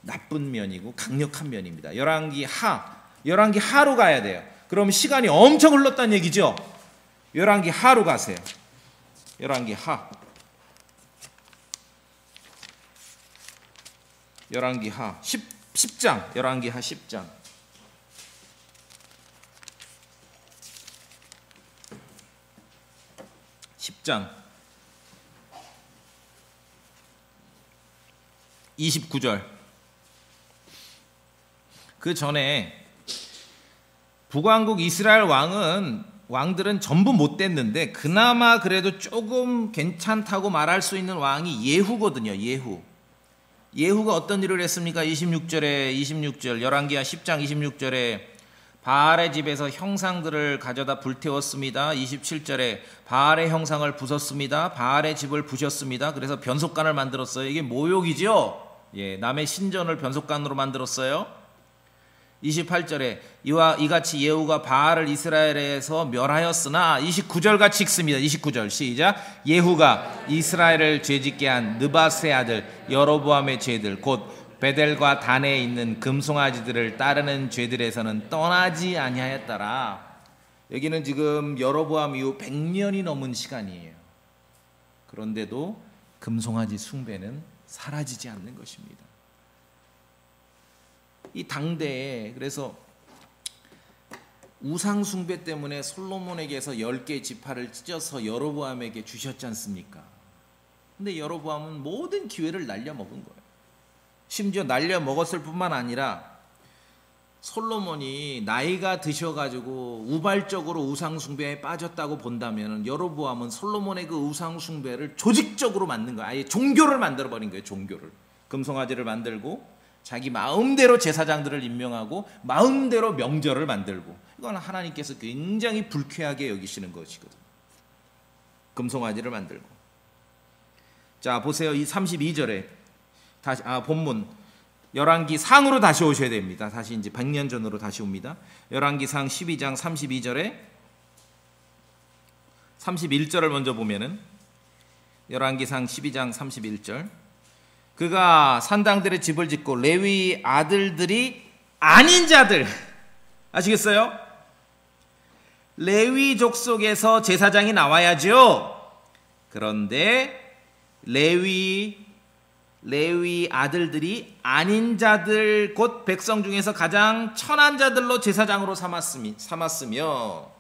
나쁜 면이고 강력한 면입니다. 열왕기 하로 가야 돼요. 그럼 시간이 엄청 흘렀다는 얘기죠. 열왕기 하로 가세요. 열왕기 하 10장. 열왕기 하 10장. 10장 29절. 그 전에 북왕국 이스라엘 왕들은 전부 못됐는데 그나마 그래도 조금 괜찮다고 말할 수 있는 왕이 예후거든요. 예후가 어떤 일을 했습니까? 26절 열왕기하 10장 26절에 바알의 집에서 형상들을 가져다 불태웠습니다. 27절에 바알의 형상을 부쉈습니다. 바알의 집을 부셨습니다. 그래서 변속관을 만들었어요. 이게 모욕이죠. 남의 신전을 변속관으로 만들었어요. 28절에 이같이 예후가 바알을 이스라엘에서 멸하였으나 29절 같이 읽습니다. 29절 시작. 예후가 이스라엘을 죄짓게 한 느밧의 아들 여로보암의 죄들 곧 베델과 단에 있는 금송아지들을 따르는 죄들에서는 떠나지 아니하였더라. 여기는 지금 여로보암 이후 100년이 넘은 시간이에요. 그런데도 금송아지 숭배는 사라지지 않는 것입니다. 이 당대에 그래서 우상 숭배 때문에 솔로몬에게서 10개의 지파를 찢어서 여로보암에게 주셨지 않습니까? 근데 여로보암은 모든 기회를 날려먹은 거예요. 심지어 날려먹었을 뿐만 아니라 솔로몬이 나이가 드셔가지고 우발적으로 우상숭배에 빠졌다고 본다면 여로보암은 솔로몬의 그 우상숭배를 조직적으로 만든 거예요. 아예 종교를 만들어버린 거예요. 종교를. 금송아지를 만들고 자기 마음대로 제사장들을 임명하고 마음대로 명절을 만들고, 이건 하나님께서 굉장히 불쾌하게 여기시는 것이거든요. 금송아지를 만들고. 자 보세요. 이 32절에 다시 본문 열왕기 상으로 다시 오셔야 됩니다. 다시 이제 100년 전으로 다시 옵니다. 열왕기상 12장 32절에 31절을 먼저 보면은, 열왕기상 12장 31절, 그가 산당들의 집을 짓고 레위 아들들이 아닌 자들, 아시겠어요? 레위 족속에서 제사장이 나와야죠. 그런데 레위 아들들이 아닌 자들, 곧 백성 중에서 가장 천한 자들로 제사장으로 삼았으며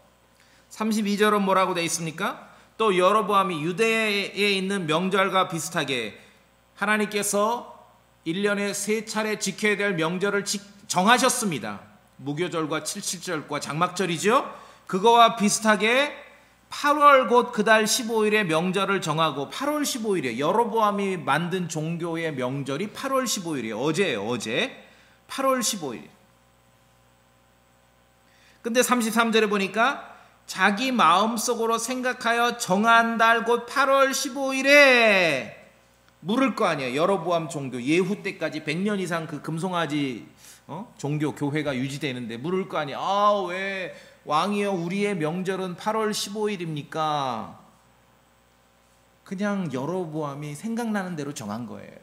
32절은 뭐라고 되어 있습니까? 또 여로보암이 유대에 있는 명절과 비슷하게 하나님께서 1년에 3차례 지켜야 될 명절을 정하셨습니다. 무교절과 칠칠절과 장막절이죠. 그거와 비슷하게 8월 곧 그달 15일에 명절을 정하고, 8월 15일에 여로보암이 만든 종교의 명절이 8월 15일이에요. 어제예요. 어제 8월 15일. 근데 33절에 보니까 자기 마음속으로 생각하여 정한 달 곧 8월 15일에 물을 거 아니에요. 여로보암 종교 예후 때까지 100년 이상 그 금송아지 종교 교회가 유지되는데 물을 거 아니에요. 왜 왕이여 우리의 명절은 8월 15일입니까? 그냥 여로보암이 생각나는 대로 정한 거예요.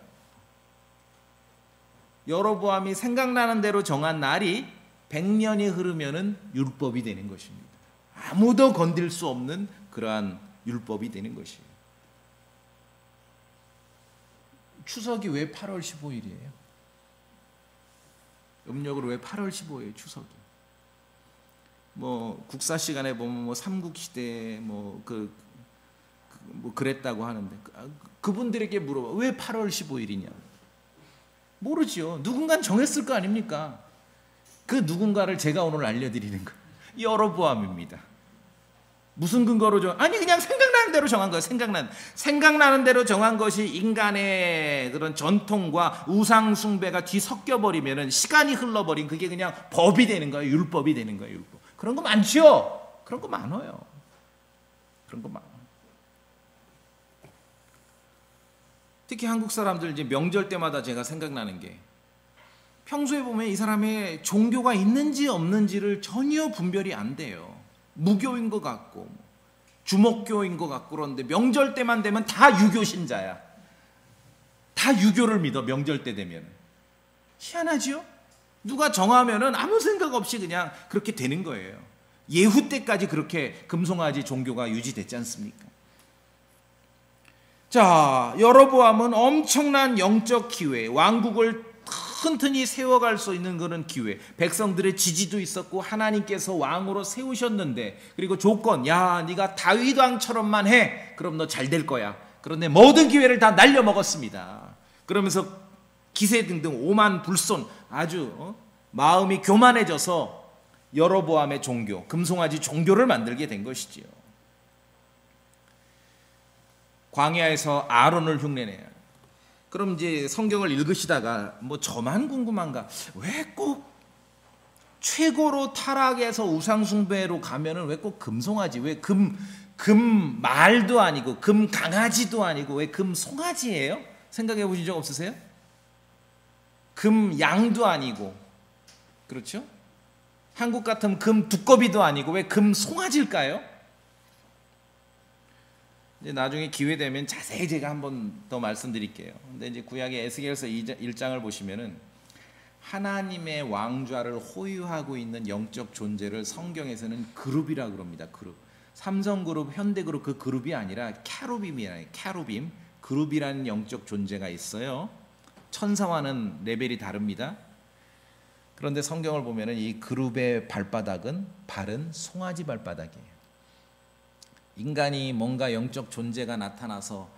여로보암이 생각나는 대로 정한 날이 100년이 흐르면은 율법이 되는 것입니다. 아무도 건들 수 없는 그러한 율법이 되는 것이에요. 추석이 왜 8월 15일이에요? 음력으로 왜 8월 15일 추석이? 국사 시간에 보면 삼국시대 그랬다고 하는데, 그분들에게 물어봐. 왜 8월 15일이냐? 모르지요. 누군가 정했을 거 아닙니까? 그 누군가를 제가 오늘 알려드리는 거예요. 여로보암입니다. 무슨 근거로 그냥 생각나는 대로 정한 거예요. 생각나는 대로 정한 것이 인간의 그런 전통과 우상 숭배가 뒤섞여 버리면은 시간이 흘러버린 그게 그냥 법이 되는 거예요. 율법이 되는 거예요. 율법. 그런 거 많죠. 그런 거 많아요. 그런 거 많아. 특히 한국 사람들 이제 명절 때마다 제가 생각나는 게, 평소에 보면 이 사람의 종교가 있는지 없는지를 전혀 분별이 안 돼요. 무교인 것 같고 주목교인 것 같고, 그런데 명절 때만 되면 다 유교 신자야. 다 유교를 믿어. 명절 때 되면. 희한하지요? 누가 정하면은 아무 생각 없이 그냥 그렇게 되는 거예요. 예후 때까지 그렇게 금송아지 종교가 유지됐지 않습니까? 자, 여로보암은 엄청난 영적 기회, 왕국을 튼튼히 세워갈 수 있는 그런 기회, 백성들의 지지도 있었고 하나님께서 왕으로 세우셨는데, 그리고 조건, 네가 다윗 왕처럼만 해, 그럼 너 잘 될 거야. 그런데 모든 기회를 다 날려먹었습니다. 그러면서 기세 등등 오만 불손, 아주 마음이 교만해져서 여로보암의 종교, 금송아지 종교를 만들게 된 것이지요. 광야에서 아론을 흉내내요. 그럼 이제 성경을 읽으시다가 저만 궁금한가? 왜 꼭 최고로 타락해서 우상숭배로 가면은 왜 꼭 금송아지? 왜 금 말도 아니고 금 강아지도 아니고 왜 금 송아지예요? 생각해 보신 적 없으세요? 금 양도 아니고, 그렇죠? 한국 같으면 금 두꺼비도 아니고 왜 금 송아지일까요? 이제 나중에 기회 되면 자세히 제가 한 번 더 말씀드릴게요. 근데 이제 구약의 에스겔서 1장을 보시면은 하나님의 왕좌를 호유하고 있는 영적 존재를 성경에서는 그룹이라고 그럽니다. 그룹. 삼성그룹, 현대그룹 그 그룹이 아니라 캐루빔이에요. 캐루빔. 그룹이라는 영적 존재가 있어요. 천사와는 레벨이 다릅니다. 그런데 성경을 보면은 이 그룹의 발바닥은 발은 송아지 발바닥이에요. 인간이 뭔가 영적 존재가 나타나서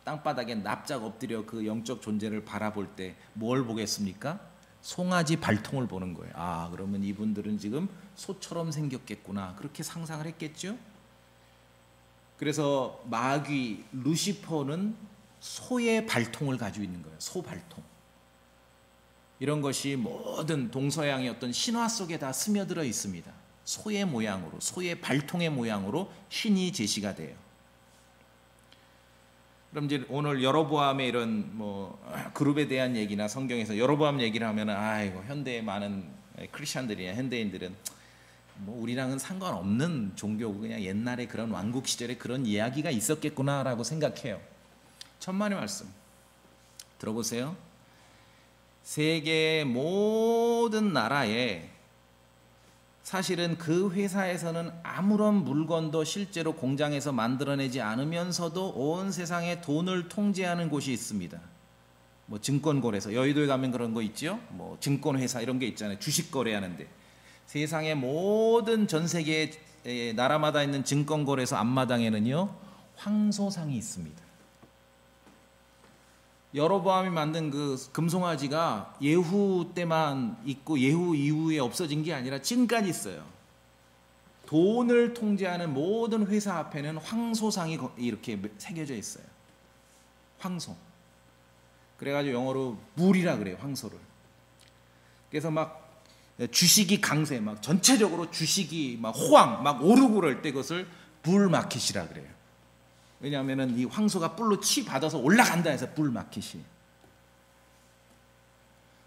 땅바닥에 납작 엎드려 그 영적 존재를 바라볼 때 뭘 보겠습니까? 송아지 발통을 보는 거예요. 아, 그러면 이분들은 지금 소처럼 생겼겠구나. 그렇게 상상을 했겠죠? 그래서 마귀 루시퍼는 소의 발통을 가지고 있는 거예요. 소 발통. 이런 것이 모든 동서양의 어떤 신화 속에 다 스며들어 있습니다. 소의 모양으로, 소의 발통의 모양으로 신이 제시가 돼요. 그럼 이제 오늘 여로보암의 이런 뭐 그룹에 대한 얘기나 성경에서 여로보암 얘기를 하면은 아이고 현대의 많은 크리스천들이나 현대인들은 뭐 우리랑은 상관없는 종교고 그냥 옛날에 그런 왕국 시절에 그런 이야기가 있었겠구나라고 생각해요. 천만의 말씀 들어보세요. 세계의 모든 나라에 사실은 그 회사에서는 아무런 물건도 실제로 공장에서 만들어내지 않으면서도 온 세상에 돈을 통제하는 곳이 있습니다. 뭐 증권거래소, 여의도에 가면 그런 거 있죠. 뭐 증권회사 이런 게 있잖아요. 주식 거래하는데 세상의 모든 전 세계 나라마다 있는 증권거래소 앞마당에는요 황소상이 있습니다. 여로보암이 만든 그 금송아지가 예후 때만 있고 예후 이후에 없어진 게 아니라 지금까지 있어요. 돈을 통제하는 모든 회사 앞에는 황소상이 이렇게 새겨져 있어요. 황소. 그래가지고 영어로 물이라 그래요. 황소를. 그래서 막 주식이 강세, 막 전체적으로 주식이 막 호황, 막 오르고 그럴 때 그것을 불마켓이라 그래요. 왜냐하면 이 황소가 뿔로 치 받아서 올라간다 해서 불마켓이.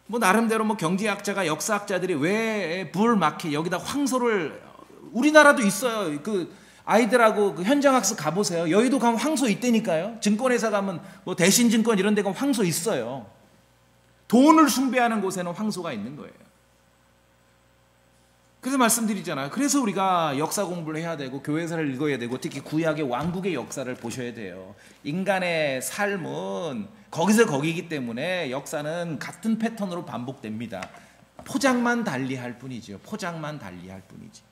뭐 나름대로 뭐 경제학자가 역사학자들이 왜 불마켓 여기다 황소를 우리나라도 있어요. 그 아이들하고 그 현장학습 가보세요. 여의도 가면 황소 있다니까요. 증권회사 가면 뭐 대신증권 이런 데 가면 황소 있어요. 돈을 숭배하는 곳에는 황소가 있는 거예요. 그래서 말씀드리잖아요. 그래서 우리가 역사 공부를 해야 되고 교회사를 읽어야 되고 특히 구약의 왕국의 역사를 보셔야 돼요. 인간의 삶은 거기서 거기이기 때문에 역사는 같은 패턴으로 반복됩니다. 포장만 달리할 뿐이죠. 포장만 달리할 뿐이지.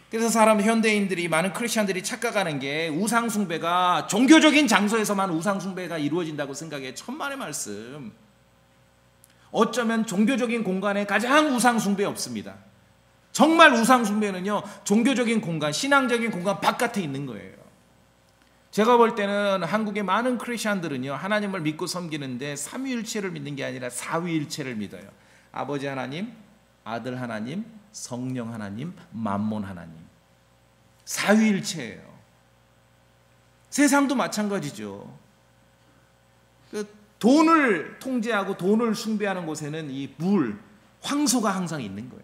그래서 현대인들이 많은 크리스천들이 착각하는 게 우상숭배가 종교적인 장소에서만 우상숭배가 이루어진다고 생각해. 천만의 말씀. 어쩌면 종교적인 공간에 가장 우상숭배 없습니다. 정말 우상숭배는요 종교적인 공간, 신앙적인 공간 바깥에 있는 거예요. 제가 볼 때는 한국의 많은 크리스천들은요 하나님을 믿고 섬기는데 삼위일체를 믿는 게 아니라 사위일체를 믿어요. 아버지 하나님, 아들 하나님, 성령 하나님, 만몬 하나님. 사위일체예요. 세상도 마찬가지죠. 돈을 통제하고 돈을 숭배하는 곳에는 이 황소가 항상 있는 거예요.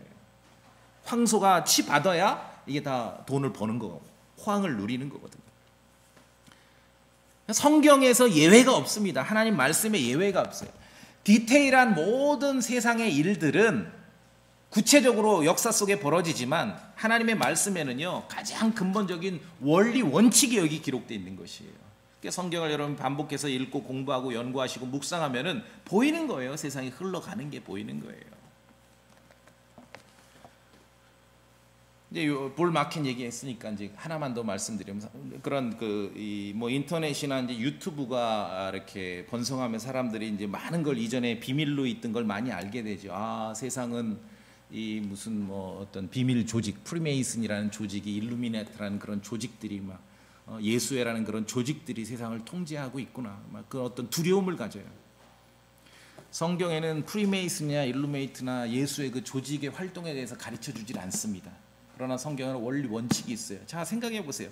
황소가 치 받아야 이게 다 돈을 버는 거고 호황을 누리는 거거든요. 성경에서 예외가 없습니다. 하나님 말씀에 예외가 없어요. 디테일한 모든 세상의 일들은 구체적으로 역사 속에 벌어지지만 하나님의 말씀에는요 가장 근본적인 원리 원칙이 여기 기록되어 있는 것이에요. 성경을 여러분 반복해서 읽고 공부하고 연구하시고 묵상하면은 보이는 거예요. 세상이 흘러가는 게 보이는 거예요. 이제 볼 마켓 얘기했으니까 이제 하나만 더 말씀드리면 그런 뭐 인터넷이나 이제 유튜브가 이렇게 번성하면 사람들이 이제 많은 걸 이전에 비밀로 있던 걸 많이 알게 되죠. 아, 세상은 이 무슨 뭐 어떤 비밀 조직, 프리메이슨이라는 조직이 일루미네트라는 그런 조직들이 막 예수회라는 그런 조직들이 세상을 통제하고 있구나. 막 그 어떤 두려움을 가져요. 성경에는 프리메이슨이나 일루미네이트나 예수의 그 조직의 활동에 대해서 가르쳐 주질 않습니다. 그러나 성경에는 원리 원칙이 있어요. 자, 생각해 보세요.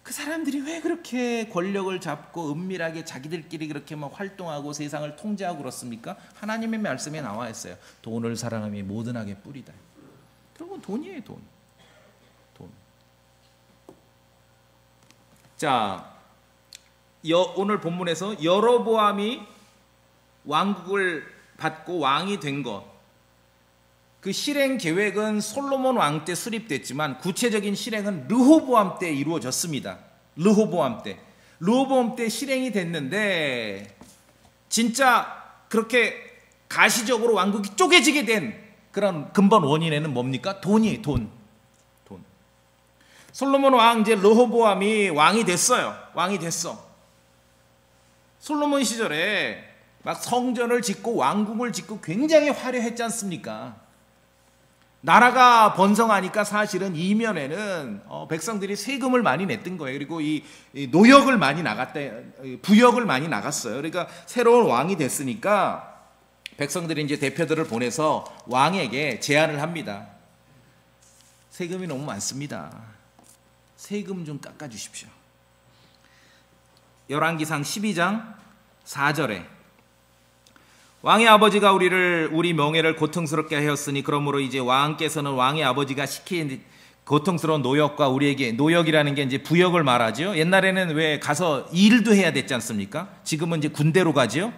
그 사람들이 왜 그렇게 권력을 잡고 은밀하게 자기들끼리 그렇게 막 활동하고 세상을 통제하고 그렇습니까? 하나님의 말씀에 나와 있어요. 돈을 사랑함이 모든 악의 뿌리다. 그런 건 돈이에요, 돈. 자, 오늘 본문에서 여로보암이 왕국을 받고 왕이 된 것, 그 실행 계획은 솔로몬 왕 때 수립됐지만 구체적인 실행은 르호보암 때 이루어졌습니다. 르호보암 때 실행이 됐는데 진짜 그렇게 가시적으로 왕국이 쪼개지게 된 그런 근본 원인에는 뭡니까? 돈이에요, 돈. 솔로몬 왕 이제 르호보암이 왕이 됐어요. 왕이 됐어. 솔로몬 시절에 막 성전을 짓고 왕궁을 짓고 굉장히 화려했지 않습니까? 나라가 번성하니까 사실은 이면에는 백성들이 세금을 많이 냈던 거예요. 그리고 이 노역을 많이 부역을 많이 나갔어요. 그러니까 새로운 왕이 됐으니까 백성들이 이제 대표들을 보내서 왕에게 제안을 합니다. 세금이 너무 많습니다. 세금 좀 깎아주십시오. 열왕기상 12장 4절에 왕의 아버지가 우리 명예를 고통스럽게 하였으니 그러므로 이제 왕께서는 왕의 아버지가 시킨 고통스러운 노역과 우리에게, 노역이라는 게 이제 부역을 말하죠. 옛날에는 왜 가서 일도 해야 됐지 않습니까? 지금은 이제 군대로 가죠.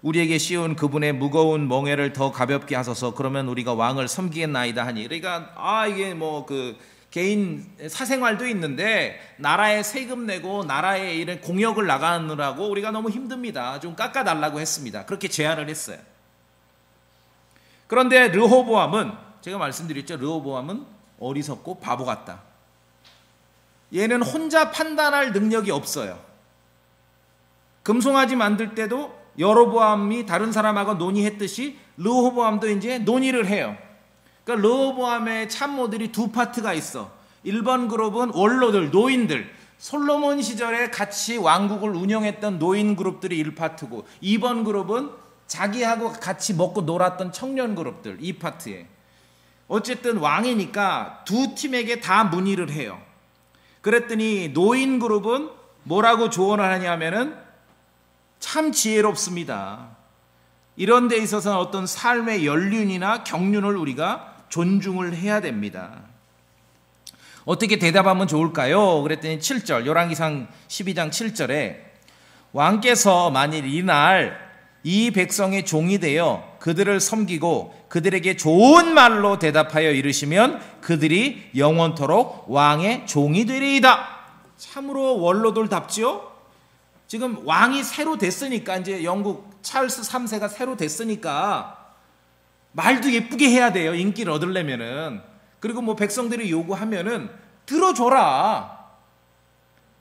우리에게 씌운 그분의 무거운 멍에를 더 가볍게 하소서. 그러면 우리가 왕을 섬기겠나이다 하니. 그러니까 이게 뭐 그 개인 사생활도 있는데 나라에 세금 내고 나라에 이런 공역을 나가느라고 우리가 너무 힘듭니다. 좀 깎아달라고 했습니다. 그렇게 제안을 했어요. 그런데 르호보암은, 제가 말씀드렸죠, 르호보암은 어리석고 바보 같다. 얘는 혼자 판단할 능력이 없어요. 금송아지 만들 때도 여로보암이 다른 사람하고 논의했듯이 르호보암도 이제 논의를 해요. 그러니까 르호보암의 참모들이 두 파트가 있어. 1번 그룹은 원로들, 노인들, 솔로몬 시절에 같이 왕국을 운영했던 노인 그룹들이 1파트고, 2번 그룹은 자기하고 같이 먹고 놀았던 청년 그룹들 2파트에. 어쨌든 왕이니까 두 팀에게 다 문의를 해요. 그랬더니 노인 그룹은 뭐라고 조언을 하냐면은 참 지혜롭습니다. 이런 데 있어서는 어떤 삶의 연륜이나 경륜을 우리가 존중을 해야 됩니다. 어떻게 대답하면 좋을까요? 그랬더니 7절, 열왕기상 12장 7절에 왕께서 만일 이날 이 백성의 종이 되어 그들을 섬기고 그들에게 좋은 말로 대답하여 이르시면 그들이 영원토록 왕의 종이 되리이다. 참으로 원로들답지요? 지금 왕이 새로 됐으니까, 이제 영국 찰스 3세가 새로 됐으니까 말도 예쁘게 해야 돼요. 인기를 얻으려면은. 그리고 뭐 백성들이 요구하면은 들어줘라.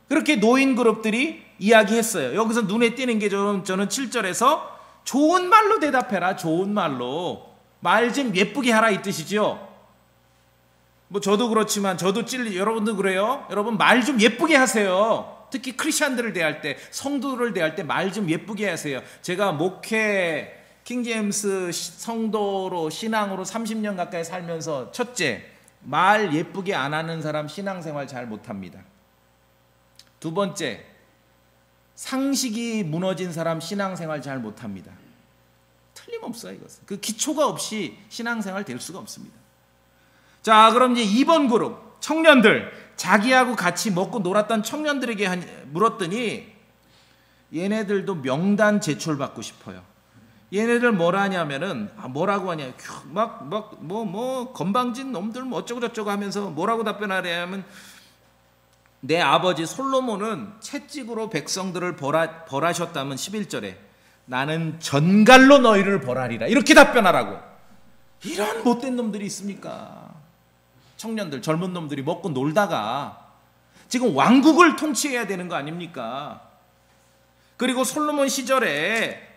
그렇게 노인 그룹들이 이야기했어요. 여기서 눈에 띄는 게 저는 7절에서 좋은 말로 대답해라. 좋은 말로. 말 좀 예쁘게 하라 이 뜻이죠. 뭐 저도 그렇지만 여러분도 그래요. 여러분 말 좀 예쁘게 하세요. 특히 크리스찬들을 대할 때, 성도를 대할 때 말 좀 예쁘게 하세요. 제가 목회 킹제임스 성도로 신앙으로 30년 가까이 살면서 첫째, 말 예쁘게 안 하는 사람 신앙생활 잘 못합니다. 두 번째, 상식이 무너진 사람 신앙생활 잘 못합니다. 틀림없어요. 이것은 그 기초가 없이 신앙생활 될 수가 없습니다. 자, 그럼 이제 2번 그룹 청년들, 자기하고 같이 먹고 놀았던 청년들에게 물었더니 얘네들도 명단 제출받고 싶어요. 얘네들 뭐라 하냐면은 뭐라고 하냐, 뭐 건방진 놈들 뭐 어쩌고 저쩌고 하면서 뭐라고 답변하냐면, 내 아버지 솔로몬은 채찍으로 백성들을 벌하셨다면 11절에 나는 전갈로 너희를 벌하리라, 이렇게 답변하라고. 이런 못된 놈들이 있습니까? 청년들, 젊은 놈들이 먹고 놀다가 지금 왕국을 통치해야 되는 거 아닙니까? 그리고 솔로몬 시절에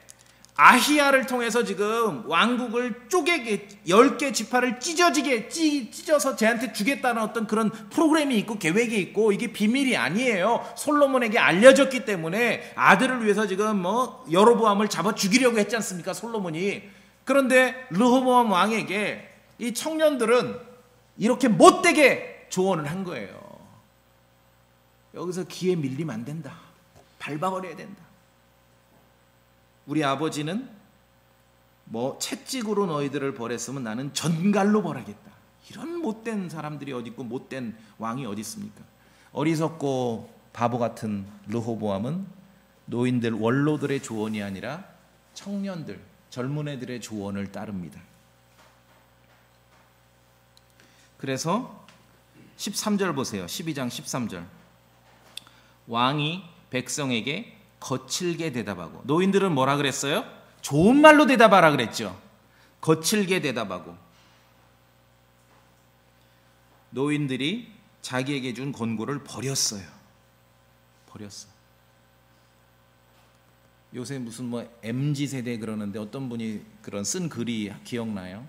아히야를 통해서 지금 왕국을 쪼개게 10개 지파를 찢어서 쟤한테 주겠다는 어떤 그런 프로그램이 있고 계획이 있고, 이게 비밀이 아니에요. 솔로몬에게 알려졌기 때문에 아들을 위해서 지금 뭐 여로보암을 잡아 죽이려고 했지 않습니까, 솔로몬이. 그런데 르호보암 왕에게 이 청년들은 이렇게 못되게 조언을 한 거예요. 여기서 기에 밀리면 안 된다. 밟아버려야 된다. 우리 아버지는 뭐 채찍으로 너희들을 벌했으면 나는 전갈로 벌하겠다. 이런 못된 사람들이 어디 있고 못된 왕이 어디 있습니까? 어리석고 바보 같은 르호보암은 노인들, 원로들의 조언이 아니라 청년들, 젊은 애들의 조언을 따릅니다. 그래서 13절 보세요. 12장 13절. 왕이 백성에게 거칠게 대답하고, 노인들은 뭐라 그랬어요? 좋은 말로 대답하라 그랬죠. 거칠게 대답하고, 노인들이 자기에게 준 권고를 버렸어요. 요새 무슨 뭐 MZ 세대 그러는데 어떤 분이 그런 쓴 글이 기억나요?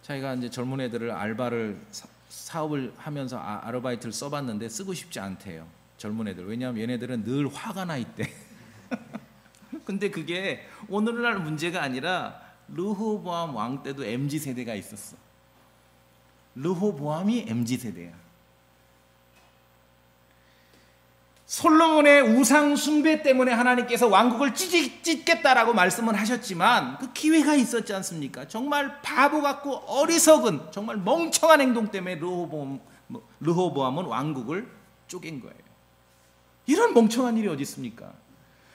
자기가 이제 젊은 애들을 알바를 사업을 하면서 아르바이트를 써봤는데 쓰고 싶지 않대요. 젊은 애들. 왜냐하면 얘네들은 늘 화가 나 있대. 근데 그게 오늘날 문제가 아니라 르호보암 왕 때도 MZ 세대가 있었어. 르호보암이 MZ 세대야. 솔로몬의 우상 숭배 때문에 하나님께서 왕국을 찢겠다라고 말씀을 하셨지만 그 기회가 있었지 않습니까? 정말 바보 같고 어리석은 정말 멍청한 행동 때문에 르호보암은 왕국을 쪼갠 거예요. 이런 멍청한 일이 어디 있습니까?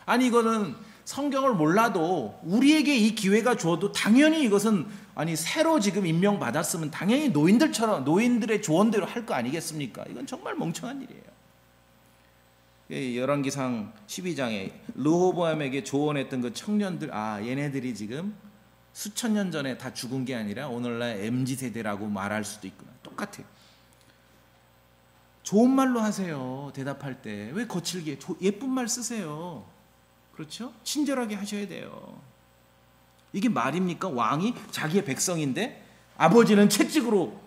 아니 이거는 성경을 몰라도 우리에게 이 기회가 주어도 당연히 이것은 아니 새로 지금 임명받았으면 당연히 노인들의 조언대로 할 거 아니겠습니까? 이건 정말 멍청한 일이에요. 열왕기상 12장에 르호보암에게 조언했던 그 청년들, 얘네들이 지금 수천 년 전에 다 죽은 게 아니라 오늘날 MZ 세대라고 말할 수도 있구나. 똑같아요. 좋은 말로 하세요. 대답할 때 왜 거칠게 예쁜 말 쓰세요. 그렇죠? 친절하게 하셔야 돼요. 이게 말입니까? 왕이 자기의 백성인데 아버지는 채찍으로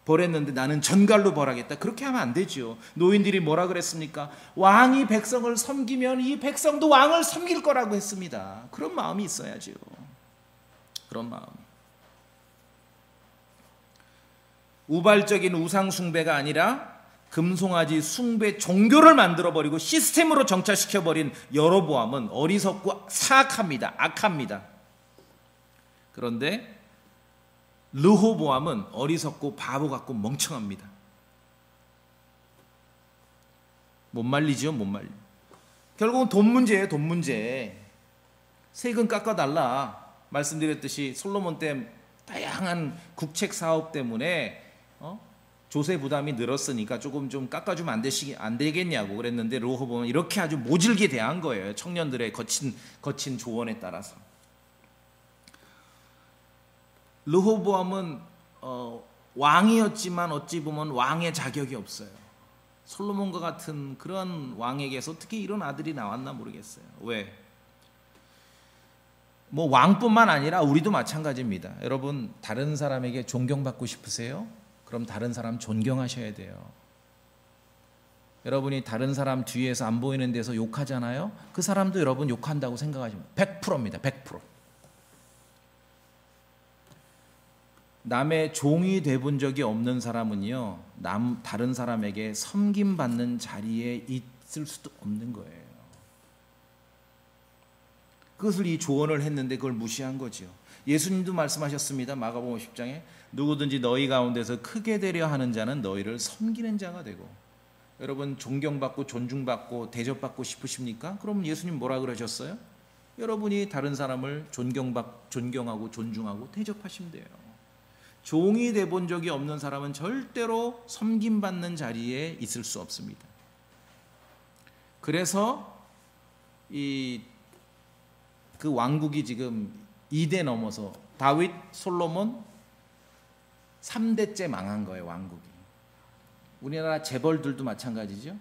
벌했는데 나는 전갈로 벌하겠다. 그렇게 하면 안 되죠. 노인들이 뭐라 그랬습니까? 왕이 백성을 섬기면 이 백성도 왕을 섬길 거라고 했습니다. 그런 마음이 있어야죠. 그런 마음. 우발적인 우상 숭배가 아니라 금송아지 숭배 종교를 만들어버리고 시스템으로 정착시켜버린 여로보암은 어리석고 사악합니다. 악합니다. 그런데 르호보암은 어리석고 바보 같고 멍청합니다. 못 말리죠, 못 말리. 결국은 돈 문제예요, 돈 문제. 세금 깎아달라. 말씀드렸듯이 솔로몬 때 다양한 국책 사업 때문에 조세 부담이 늘었으니까 조금 좀 깎아주면 안 되겠냐고 그랬는데 르호보암은 이렇게 아주 모질게 대한 거예요. 청년들의 거친 조언에 따라서. 르호보암은 왕이었지만 어찌 보면 왕의 자격이 없어요. 솔로몬과 같은 그런 왕에게서 어떻게 이런 아들이 나왔나 모르겠어요. 왜? 뭐 왕뿐만 아니라 우리도 마찬가지입니다. 여러분 다른 사람에게 존경받고 싶으세요? 그럼 다른 사람 존경하셔야 돼요. 여러분이 다른 사람 뒤에서 안 보이는 데서 욕하잖아요. 그 사람도 여러분 욕한다고 생각하시면 100%입니다. 100%. 남의 종이 돼본 적이 없는 사람은요, 다른 사람에게 섬김받는 자리에 있을 수도 없는 거예요. 그것을 이 조언을 했는데 그걸 무시한 거죠. 예수님도 말씀하셨습니다. 마가복음 10장에 누구든지 너희 가운데서 크게 되려 하는 자는 너희를 섬기는 자가 되고. 여러분 존경받고 존중받고 대접받고 싶으십니까? 그럼 예수님 뭐라 그러셨어요? 여러분이 다른 사람을 존경하고 존중하고 대접하시면 돼요. 종이 돼본 적이 없는 사람은 절대로 섬김받는 자리에 있을 수 없습니다. 그래서 그 왕국이 지금 2대 넘어서 다윗, 솔로몬 3대째 망한 거예요. 왕국이. 우리나라 재벌들도 마찬가지죠.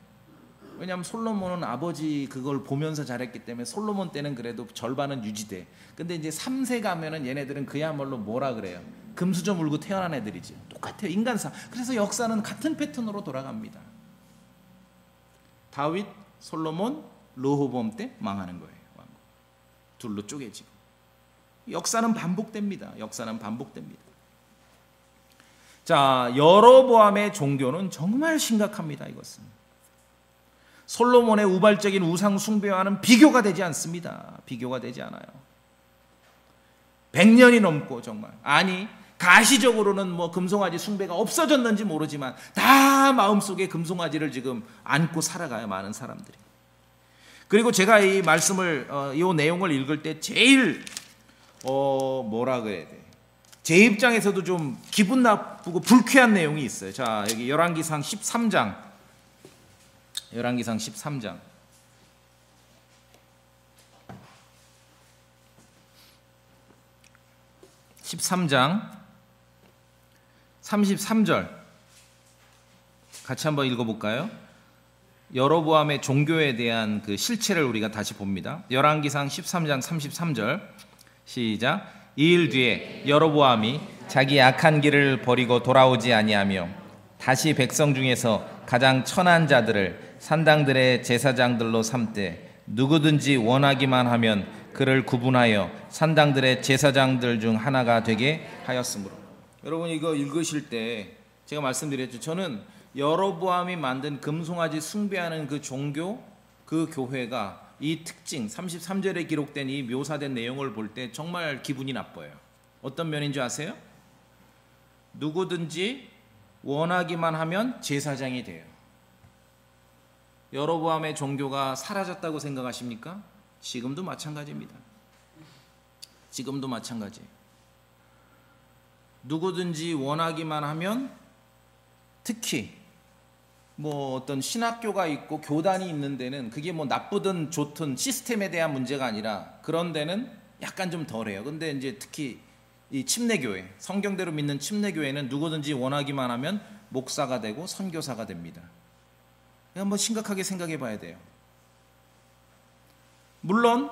왜냐하면 솔로몬은 아버지 그걸 보면서 잘했기 때문에 솔로몬 때는 그래도 절반은 유지돼. 근데 이제 3세 가면은 얘네들은 그야말로 뭐라 그래요? 금수저 물고 태어난 애들이지. 똑같아요. 인간사. 그래서 역사는 같은 패턴으로 돌아갑니다. 다윗, 솔로몬, 르호보암 때 망하는 거예요. 왕국. 둘로 쪼개지고. 역사는 반복됩니다. 역사는 반복됩니다. 자, 여로보암의 종교는 정말 심각합니다. 이것은. 솔로몬의 우발적인 우상 숭배와는 비교가 되지 않습니다. 비교가 되지 않아요. 100년이 넘고 정말. 아니 가시적으로는 뭐 금송아지 숭배가 없어졌는지 모르지만 다 마음속에 금송아지를 지금 안고 살아가요. 많은 사람들이. 그리고 제가 이 말씀을 이 내용을 읽을 때 제일 뭐라 그래야 돼? 제 입장에서도 좀 기분 나쁘고 불쾌한 내용이 있어요. 자, 여기 열왕기상 13장. 열왕기상 13장. 13장 33절 같이 한번 읽어볼까요? 여로보암의 종교에 대한 그 실체를 우리가 다시 봅니다. 열왕기상 13장 33절 시작. 이 일 뒤에 여로보암이 자기 악한 길을 버리고 돌아오지 아니하며 다시 백성 중에서 가장 천한 자들을 산당들의 제사장들로 삼되 누구든지 원하기만 하면 그를 구분하여 산당들의 제사장들 중 하나가 되게 하였으므로. 여러분 이거 읽으실 때 제가 말씀드렸죠. 저는 여로보암이 만든 금송아지 숭배하는 그 종교, 그 교회가 이 특징 33절에 기록된 이 묘사된 내용을 볼 때 정말 기분이 나빠요. 어떤 면인 줄 아세요? 누구든지 원하기만 하면 제사장이 돼요. 여로보암의 종교가 사라졌다고 생각하십니까? 지금도 마찬가지입니다. 지금도 마찬가지예요. 누구든지 원하기만 하면, 특히 뭐 어떤 신학교가 있고 교단이 있는 데는 그게 뭐 나쁘든 좋든 시스템에 대한 문제가 아니라 그런 데는 약간 좀 덜해요. 근데 이제 특히 이 침례교회, 성경대로 믿는 침례교회는 누구든지 원하기만 하면 목사가 되고 선교사가 됩니다. 한번 심각하게 생각해 봐야 돼요. 물론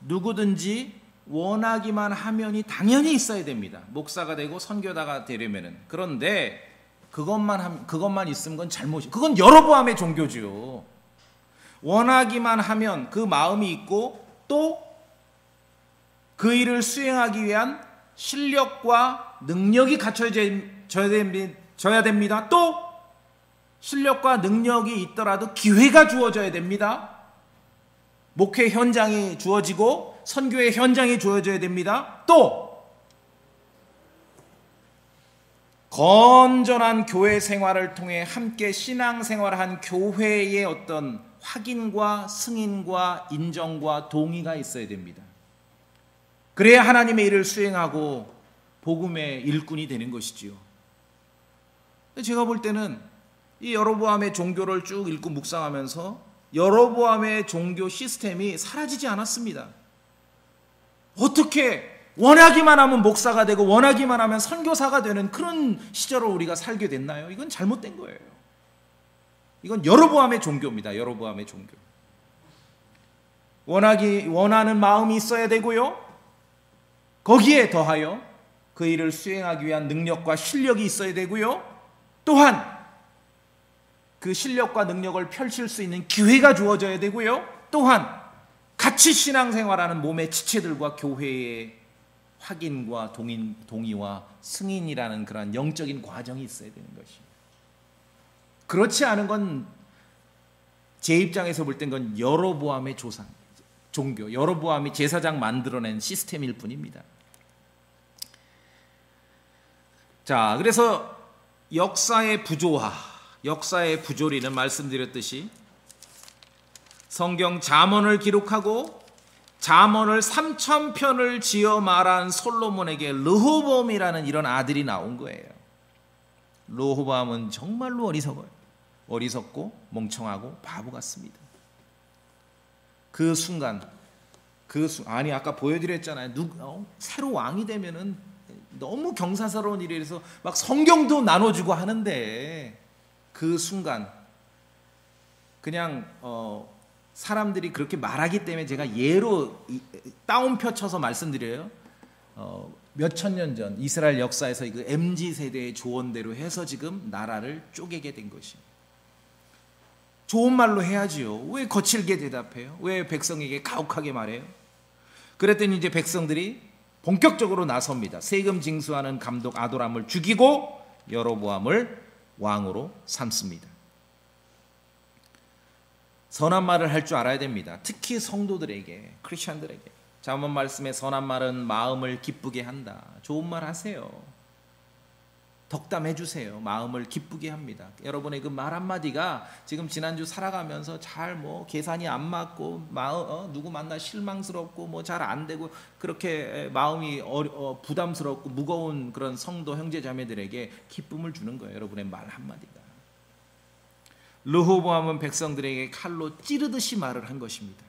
누구든지 원하기만 하면이 당연히 있어야 됩니다. 목사가 되고 선교사가 되려면은. 그런데 그것만 있으면 그건 잘못이에요. 그건 여로보암의 종교지요. 원하기만 하면 그 마음이 있고 또 그 일을 수행하기 위한 실력과 능력이 갖춰져야 됩니다. 또 실력과 능력이 있더라도 기회가 주어져야 됩니다. 목회 현장이 주어지고 선교의 현장이 주어져야 됩니다. 또 건전한 교회 생활을 통해 함께 신앙생활한 교회의 어떤 확인과 승인과 인정과 동의가 있어야 됩니다. 그래야 하나님의 일을 수행하고 복음의 일꾼이 되는 것이지요. 제가 볼 때는 이 여로보암의 종교를 쭉 읽고 묵상하면서 여로보암의 종교 시스템이 사라지지 않았습니다. 어떻게 원하기만 하면 목사가 되고 원하기만 하면 선교사가 되는 그런 시절을 우리가 살게 됐나요? 이건 잘못된 거예요. 이건 여로보암의 종교입니다. 여로보암의 종교. 원하는 마음이 있어야 되고요. 거기에 더하여 그 일을 수행하기 위한 능력과 실력이 있어야 되고요. 또한 그 실력과 능력을 펼칠 수 있는 기회가 주어져야 되고요. 또한 같이 신앙생활하는 몸의 지체들과 교회의 확인과 동의와 승인이라는 그런 영적인 과정이 있어야 되는 것입니다. 그렇지 않은 건 제 입장에서 볼 땐 건 여로보암의 종교, 여로보암이 제사장 만들어낸 시스템일 뿐입니다. 자, 그래서 역사의 부조화, 역사의 부조리는 말씀드렸듯이 성경 잠언을 기록하고 잠언을 3,000편을 지어 말한 솔로몬에게 르호보암이라는 이런 아들이 나온 거예요. 르호보암은 정말로 어리석어요. 어리석고 멍청하고 바보 같습니다. 그 순간, 아니 아까 보여드렸잖아요. 새로 왕이 되면은 너무 경사스러운 일이라서 막 성경도 나눠주고 하는데 그 순간 그냥 사람들이 그렇게 말하기 때문에 제가 예로 따옴표 쳐서 말씀드려요. 몇천 년 전 이스라엘 역사에서 그 MZ세대의 조언대로 해서 지금 나라를 쪼개게 된 것입니다. 좋은 말로 해야지요. 왜 거칠게 대답해요? 왜 백성에게 가혹하게 말해요? 그랬더니 이제 백성들이 본격적으로 나섭니다. 세금 징수하는 감독 아도람을 죽이고 여로보암을 왕으로 삼습니다. 선한 말을 할 줄 알아야 됩니다. 특히 성도들에게, 크리스천들에게. 잠언 말씀에 선한 말은 마음을 기쁘게 한다. 좋은 말 하세요. 덕담해 주세요. 마음을 기쁘게 합니다. 여러분의 그 말 한마디가 지금 지난주 살아가면서 잘 계산이 안 맞고 누구 만나 실망스럽고 잘 안 되고 그렇게 마음이 부담스럽고 무거운 그런 성도 형제 자매들에게 기쁨을 주는 거예요. 여러분의 말 한마디가. 르호보암은 백성들에게 칼로 찌르듯이 말을 한 것입니다.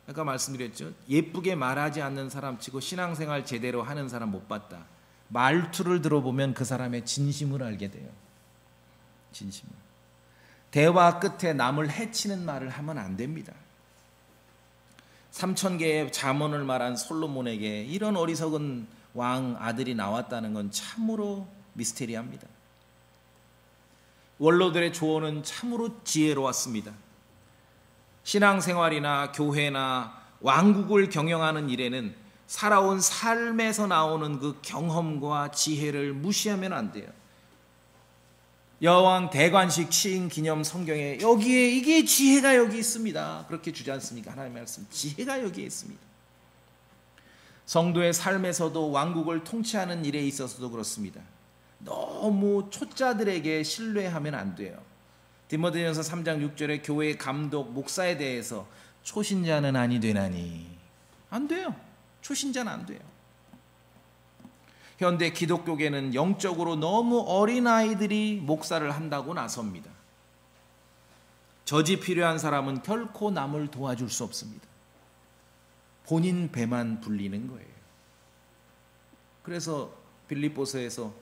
아까 말씀드렸죠. 예쁘게 말하지 않는 사람 치고 신앙생활 제대로 하는 사람 못 봤다. 말투를 들어보면 그 사람의 진심을 알게 돼요. 진심을. 대화 끝에 남을 해치는 말을 하면 안 됩니다. 3,000개의 잠언을 말한 솔로몬에게 이런 어리석은 왕 아들이 나왔다는 건 참으로 미스테리합니다. 원로들의 조언은 참으로 지혜로웠습니다. 신앙생활이나 교회나 왕국을 경영하는 일에는 살아온 삶에서 나오는 그 경험과 지혜를 무시하면 안 돼요. 여왕 대관식 시인 기념 성경에 여기에 이게 지혜가 여기 있습니다. 그렇게 주지 않습니까? 하나님의 말씀, 지혜가 여기에 있습니다. 성도의 삶에서도 왕국을 통치하는 일에 있어서도 그렇습니다. 너무 초짜들에게 신뢰하면 안 돼요. 디모데전서 3장 6절에 교회의 감독, 목사에 대해서 초신자는 아니 되나니, 안 돼요. 초신자는 안 돼요. 현대 기독교계는 영적으로 너무 어린아이들이 목사를 한다고 나섭니다. 젖이 필요한 사람은 결코 남을 도와줄 수 없습니다. 본인 배만 불리는 거예요. 그래서 빌립보서에서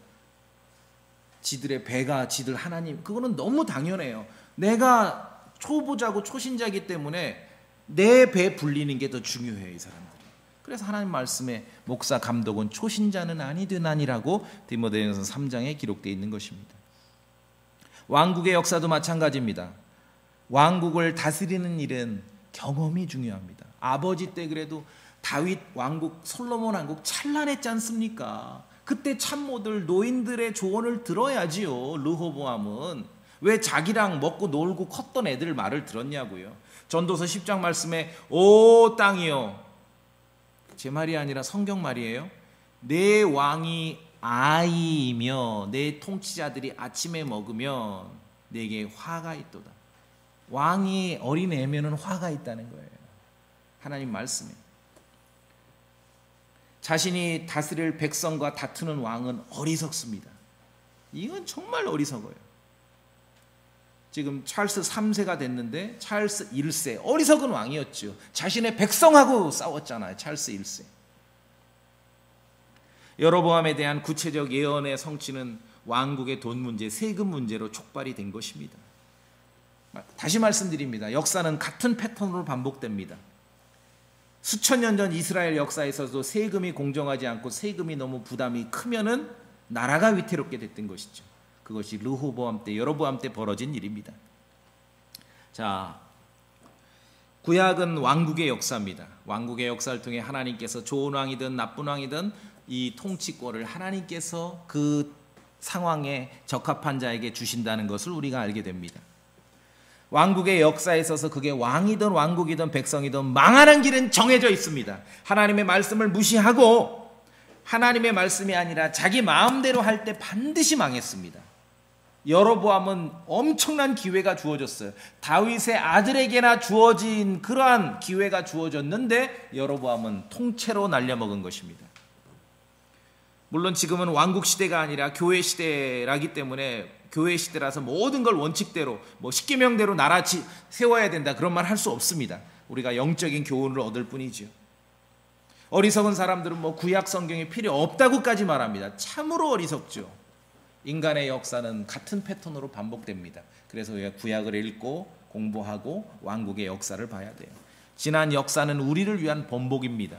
지들의 배가 지들 하나님, 그거는 너무 당연해요. 내가 초보자고 초신자이기 때문에 내 배 불리는 게 더 중요해요, 이 사람들이. 그래서 하나님 말씀에 목사 감독은 초신자는 아니되나니라고 디모데전서 3장에 기록되어 있는 것입니다. 왕국의 역사도 마찬가지입니다. 왕국을 다스리는 일은 경험이 중요합니다. 아버지 때 그래도 다윗 왕국, 솔로몬 왕국 찬란했지 않습니까? 그때 참모들, 노인들의 조언을 들어야지요. 르호보암은 왜 자기랑 먹고 놀고 컸던 애들 말을 들었냐고요. 전도서 10장 말씀에 오 땅이여, 제 말이 아니라 성경 말이에요. 내 왕이 아이이며 내 통치자들이 아침에 먹으면 내게 화가 있도다. 왕이 어린애면은 화가 있다는 거예요. 하나님 말씀에. 자신이 다스릴 백성과 다투는 왕은 어리석습니다. 이건 정말 어리석어요. 지금 찰스 3세가 됐는데 찰스 1세 어리석은 왕이었죠. 자신의 백성하고 싸웠잖아요. 찰스 1세. 여로보암에 대한 구체적 예언의 성취는 왕국의 돈 문제, 세금 문제로 촉발이 된 것입니다. 다시 말씀드립니다. 역사는 같은 패턴으로 반복됩니다. 수천 년 전 이스라엘 역사에서도 세금이 공정하지 않고 세금이 너무 부담이 크면은 나라가 위태롭게 됐던 것이죠. 그것이 르호보암 때, 여로보암 때 벌어진 일입니다. 자, 구약은 왕국의 역사입니다. 왕국의 역사를 통해 하나님께서 좋은 왕이든 나쁜 왕이든 이 통치권을 하나님께서 그 상황에 적합한 자에게 주신다는 것을 우리가 알게 됩니다. 왕국의 역사에 있어서 그게 왕이든 왕국이든 백성이든 망하는 길은 정해져 있습니다. 하나님의 말씀을 무시하고 하나님의 말씀이 아니라 자기 마음대로 할 때 반드시 망했습니다. 여로보암은 엄청난 기회가 주어졌어요. 다윗의 아들에게나 주어진 그러한 기회가 주어졌는데 여로보암은 통째로 날려먹은 것입니다. 물론 지금은 왕국 시대가 아니라 교회 시대라기 때문에 교회 시대라서 모든 걸 원칙대로 십계명대로 나라 세워야 된다 그런 말 할 수 없습니다. 우리가 영적인 교훈을 얻을 뿐이죠. 어리석은 사람들은 구약 성경이 필요 없다고까지 말합니다. 참으로 어리석죠. 인간의 역사는 같은 패턴으로 반복됩니다. 그래서 우리가 구약을 읽고 공부하고 왕국의 역사를 봐야 돼요. 지난 역사는 우리를 위한 번복입니다.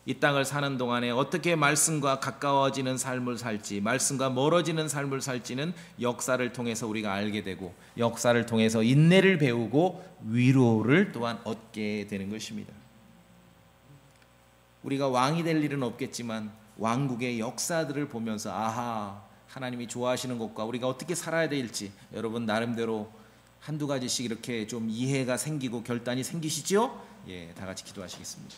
이 땅을 사는 동안에 어떻게 말씀과 가까워지는 삶을 살지, 말씀과 멀어지는 삶을 살지는 역사를 통해서 우리가 알게 되고 역사를 통해서 인내를 배우고 위로를 또한 얻게 되는 것입니다. 우리가 왕이 될 일은 없겠지만 왕국의 역사들을 보면서 아하, 하나님이 좋아하시는 것과 우리가 어떻게 살아야 될지 여러분 나름대로 한두 가지씩 이렇게 좀 이해가 생기고 결단이 생기시죠? 다 같이 기도하시겠습니다.